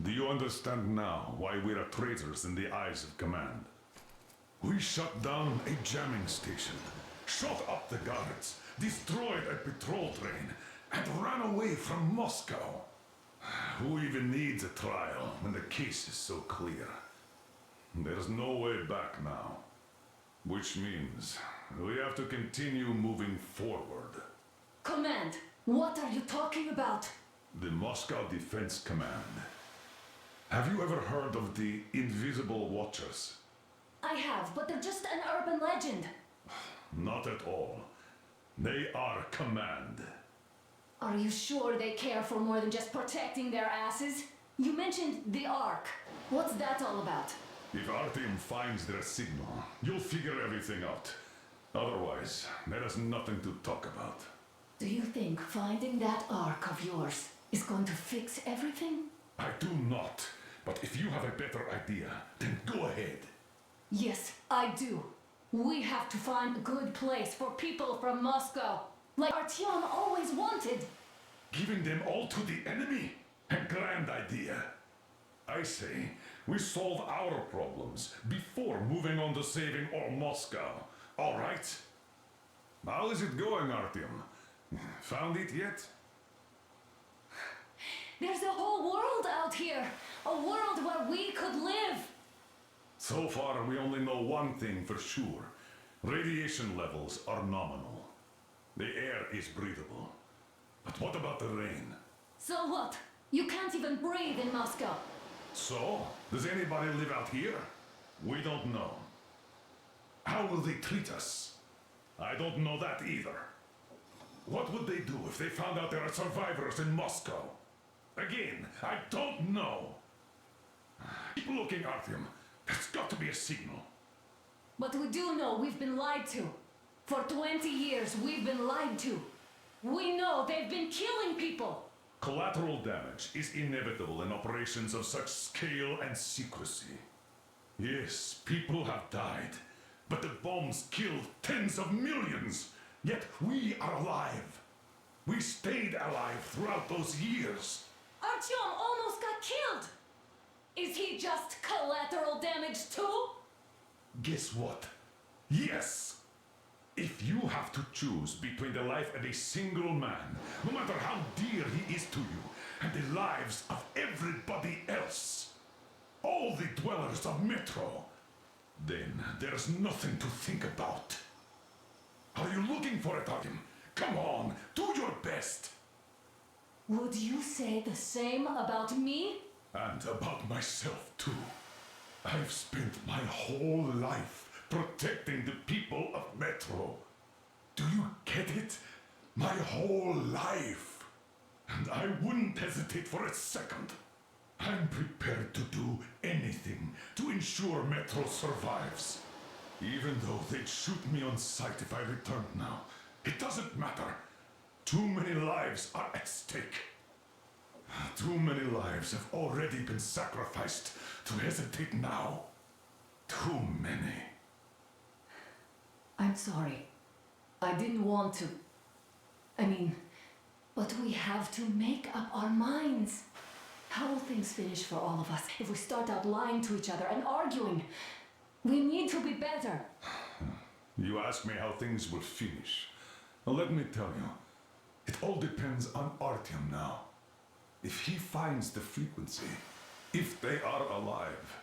Do you understand now why we are traitors in the eyes of Command? We shut down a jamming station, shot up the guards, destroyed a patrol train, and ran away from Moscow. Who even needs a trial when the case is so clear? There's no way back now. Which means we have to continue moving forward. Command, what are you talking about? The Moscow Defense Command. Have you ever heard of the Invisible Watchers? I have, but they're just an urban legend. Not at all. They are Command. Are you sure they care for more than just protecting their asses? You mentioned the Ark. What's that all about? If Artyom finds their signal, you'll figure everything out. Otherwise, there is nothing to talk about. Do you think finding that Ark of yours is going to fix everything? I do not. But if you have a better idea, then go ahead. Yes, I do. We have to find a good place for people from Moscow. Like Artyom always wanted. Giving them all to the enemy? A grand idea. I say, we solve our problems before moving on to saving all Moscow. All right? How is it going, Artyom? Found it yet? There's a whole world out here. A world where we could live. So far, we only know one thing for sure. Radiation levels are nominal. The air is breathable. But what about the rain? So what? You can't even breathe in Moscow. So, does anybody live out here? We don't know. How will they treat us? I don't know that either. What would they do if they found out there are survivors in Moscow? Again, I don't know. Keep looking, Artyom. There's got to be a signal. But we do know we've been lied to. For 20 years, we've been lied to. We know they've been killing people. Collateral damage is inevitable in operations of such scale and secrecy. Yes, people have died, but the bombs killed tens of millions. Yet we are alive. We stayed alive throughout those years. Artyom almost got killed. Is he just collateral damage too? Guess what? Yes! If you have to choose between the life of a single man, no matter how dear he is to you, and the lives of everybody else, all the dwellers of Metro, then there's nothing to think about. Are you looking for it, Artyom? Come on, do your best! Would you say the same about me? And about myself, too. I've spent my whole life protecting the people of Metro. Do you get it? My whole life. And I wouldn't hesitate for a second. I'm prepared to do anything to ensure Metro survives. Even though they'd shoot me on sight if I returned now. It doesn't matter. Too many lives are at stake. Too many lives have already been sacrificed to hesitate now. Too many. I'm sorry. I didn't want to. But we have to make up our minds. How will things finish for all of us if we start out lying to each other and arguing? We need to be better. You ask me how things will finish. Well, let me tell you. It all depends on Artyom now. If he finds the frequency, if they are alive.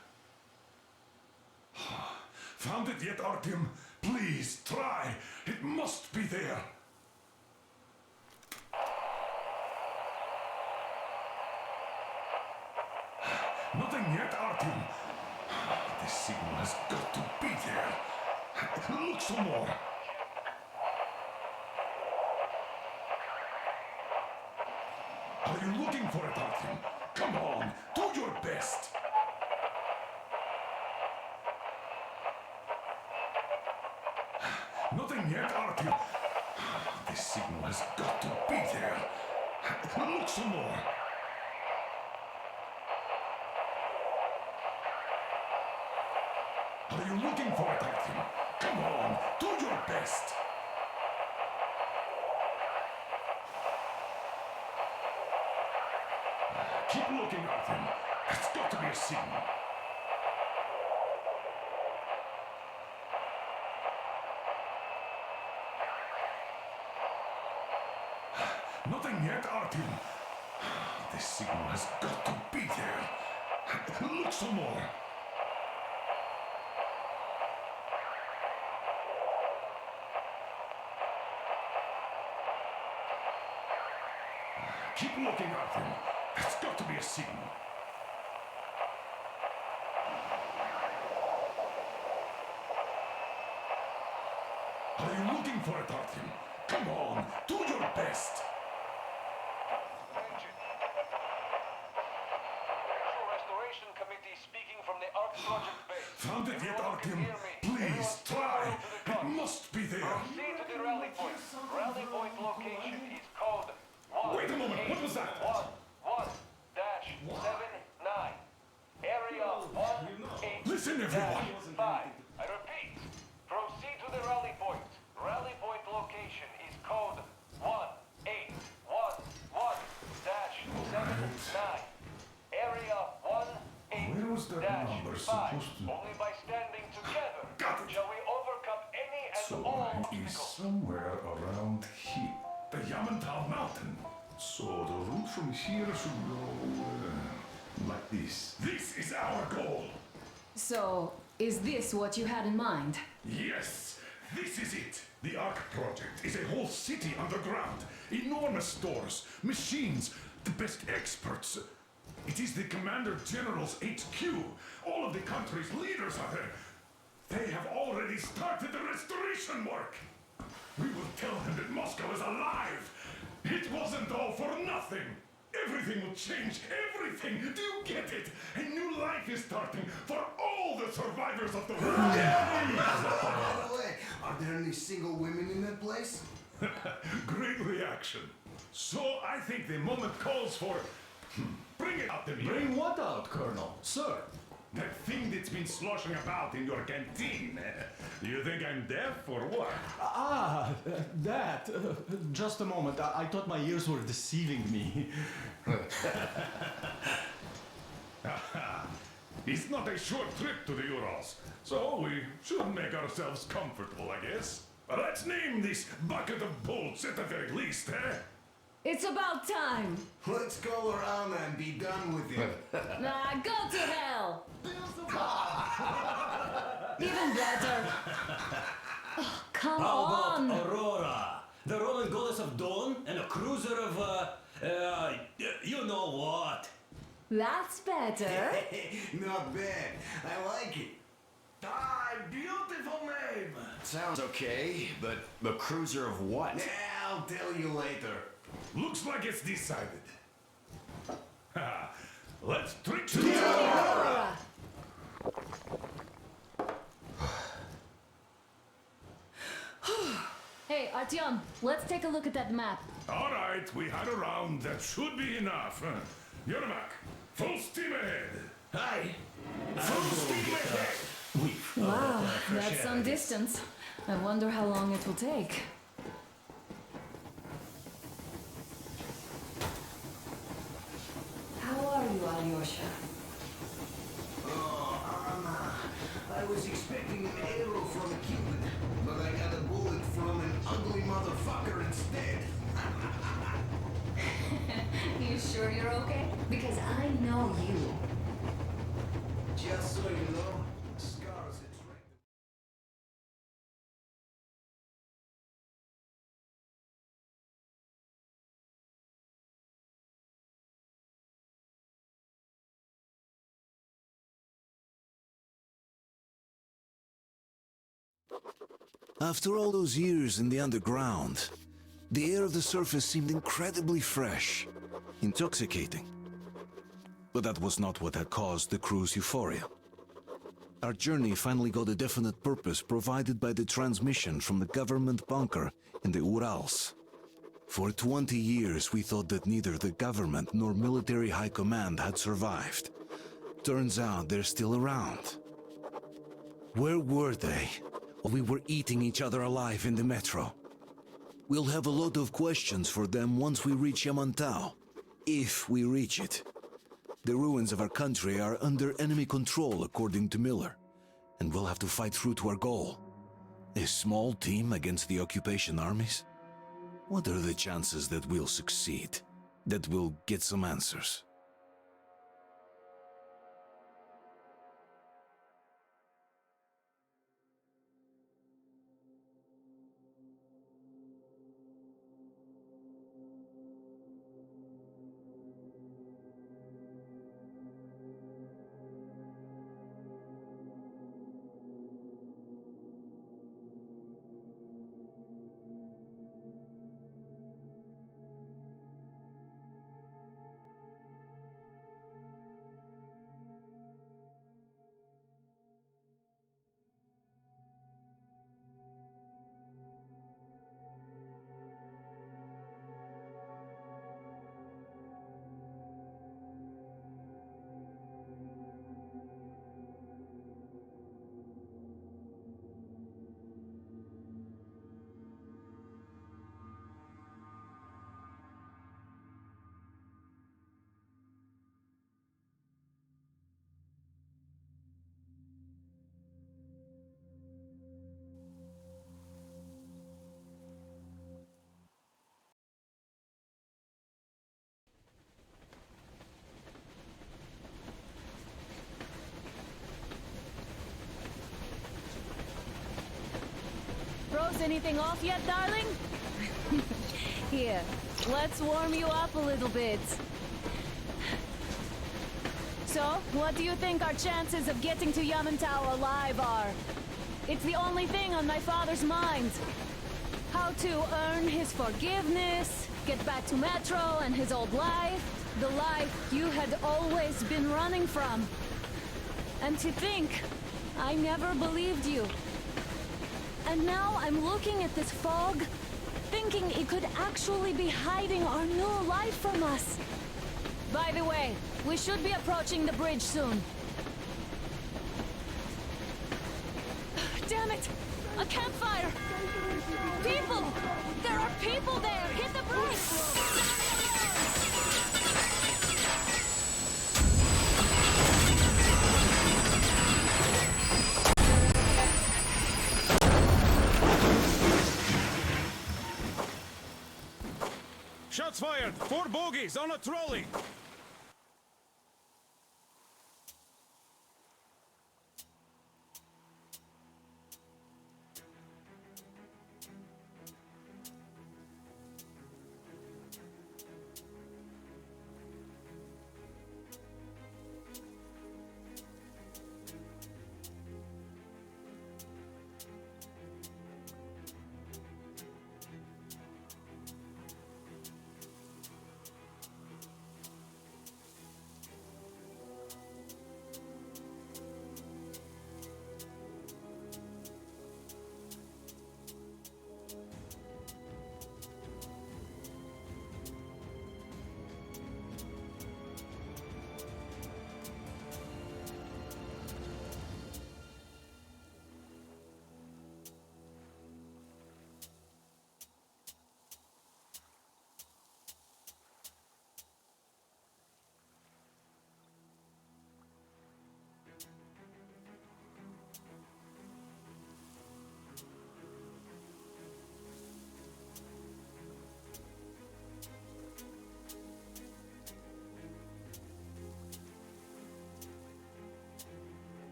Found it yet, Artyom? Please, try. It must be there. Nothing yet, Artyom. The signal has got to be there. Look some more. Are you looking for it, Artyom? Come on, do your best. Nothing yet, Artyom. The signal has got to be there. Look some more. Are you looking for it, Artyom? Come on, do your best. Keep looking, Artyom. There's got to be a signal. Nothing yet, Artyom. The signal has got to be there. Look some more. Keep looking, Artyom. There's got to be a signal. Are you looking for it, Artyom? Come on, do your best. Restoration Committee speaking from the Arc Project base. Found it yet, Artyom? Please, try. It must be there. Proceed to the rally point. Rally point location is code 1. Wait a moment, what was that? 1-1-79. Area 1-8. Listen, everyone. 5. I repeat. Proceed to the rally point. Rally point location is code 1-8-1-1-79. Area 1-8-5. Where was that number supposed to? Only by standing together shall we overcome any and So all is obstacles. somewhere around here. The Yamantau Mountain. So the route from here should go like this. This is our goal. So, is this what you had in mind? Yes, this is it. The Arc Project is a whole city underground. Enormous stores, machines, the best experts. It is the Commander General's HQ. All of the country's leaders are there. They have already started the restoration work. We will tell them that Moscow is alive. It wasn't all for nothing. Everything will change. Everything. Do you get it? A new life is starting for all the survivors of the world. By the way, are there any single women in that place? Great reaction. So I think the moment calls for... Bring it out to me. Bring what out, Colonel? Sir? That thing that's been sloshing about in your canteen. You think I'm deaf or what? That. Just a moment. I thought my ears were deceiving me. It's not a short trip to the Urals, so we should make ourselves comfortable, I guess. Let's name this bucket of bolts at the very least, eh? It's about time. Let's go around and be done with it. Nah, go to hell. Even better. Oh, come on. How about Aurora? The Roman goddess of dawn and a cruiser of, you know what? That's better. Not bad. I like it. Ah, beautiful name. Sounds okay, but a cruiser of what? Yeah, I'll tell you later. Looks like it's decided. Let's trick to the Aurora! Hey, Artyom, let's take a look at that map. All right, we had a round. That should be enough. Yermak, full steam ahead. Aye. Full steam ahead. Wow, that's some distance. I wonder how long it will take. How are you, Alyosha? Oh, Anna. I was expecting an arrow from a Cupid, but I got a bullet from an ugly motherfucker instead. You sure you're okay? Because I know you. Just so you know, scars attract... After all those years in the underground, the air of the surface seemed incredibly fresh, intoxicating. But that was not what had caused the crew's euphoria. Our journey finally got a definite purpose provided by the transmission from the government bunker in the Urals. For 20 years we thought that neither the government nor military high command had survived. Turns out they're still around. Where were they? We were eating each other alive in the metro. We'll have a lot of questions for them once we reach Yamantau, if we reach it. The ruins of our country are under enemy control, according to Miller, and we'll have to fight through to our goal. A small team against the occupation armies? What are the chances that we'll succeed, that we'll get some answers? Froze anything off yet, darling? Here, let's warm you up a little bit. So, what do you think our chances of getting to Yamantau alive are? It's the only thing on my father's mind. How to earn his forgiveness, get back to Metro and his old life. The life you had always been running from. And to think, I never believed you. And now I'm looking at this fog, thinking it could actually be hiding our new life from us. By the way, we should be approaching the bridge soon. Damn it! A campfire! People! There are people there! Hit the brakes! Shots fired! 4 bogies on a trolley!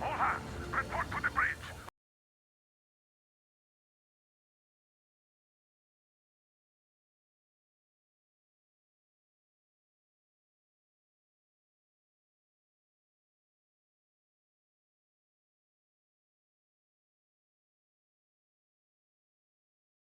All hands, report to the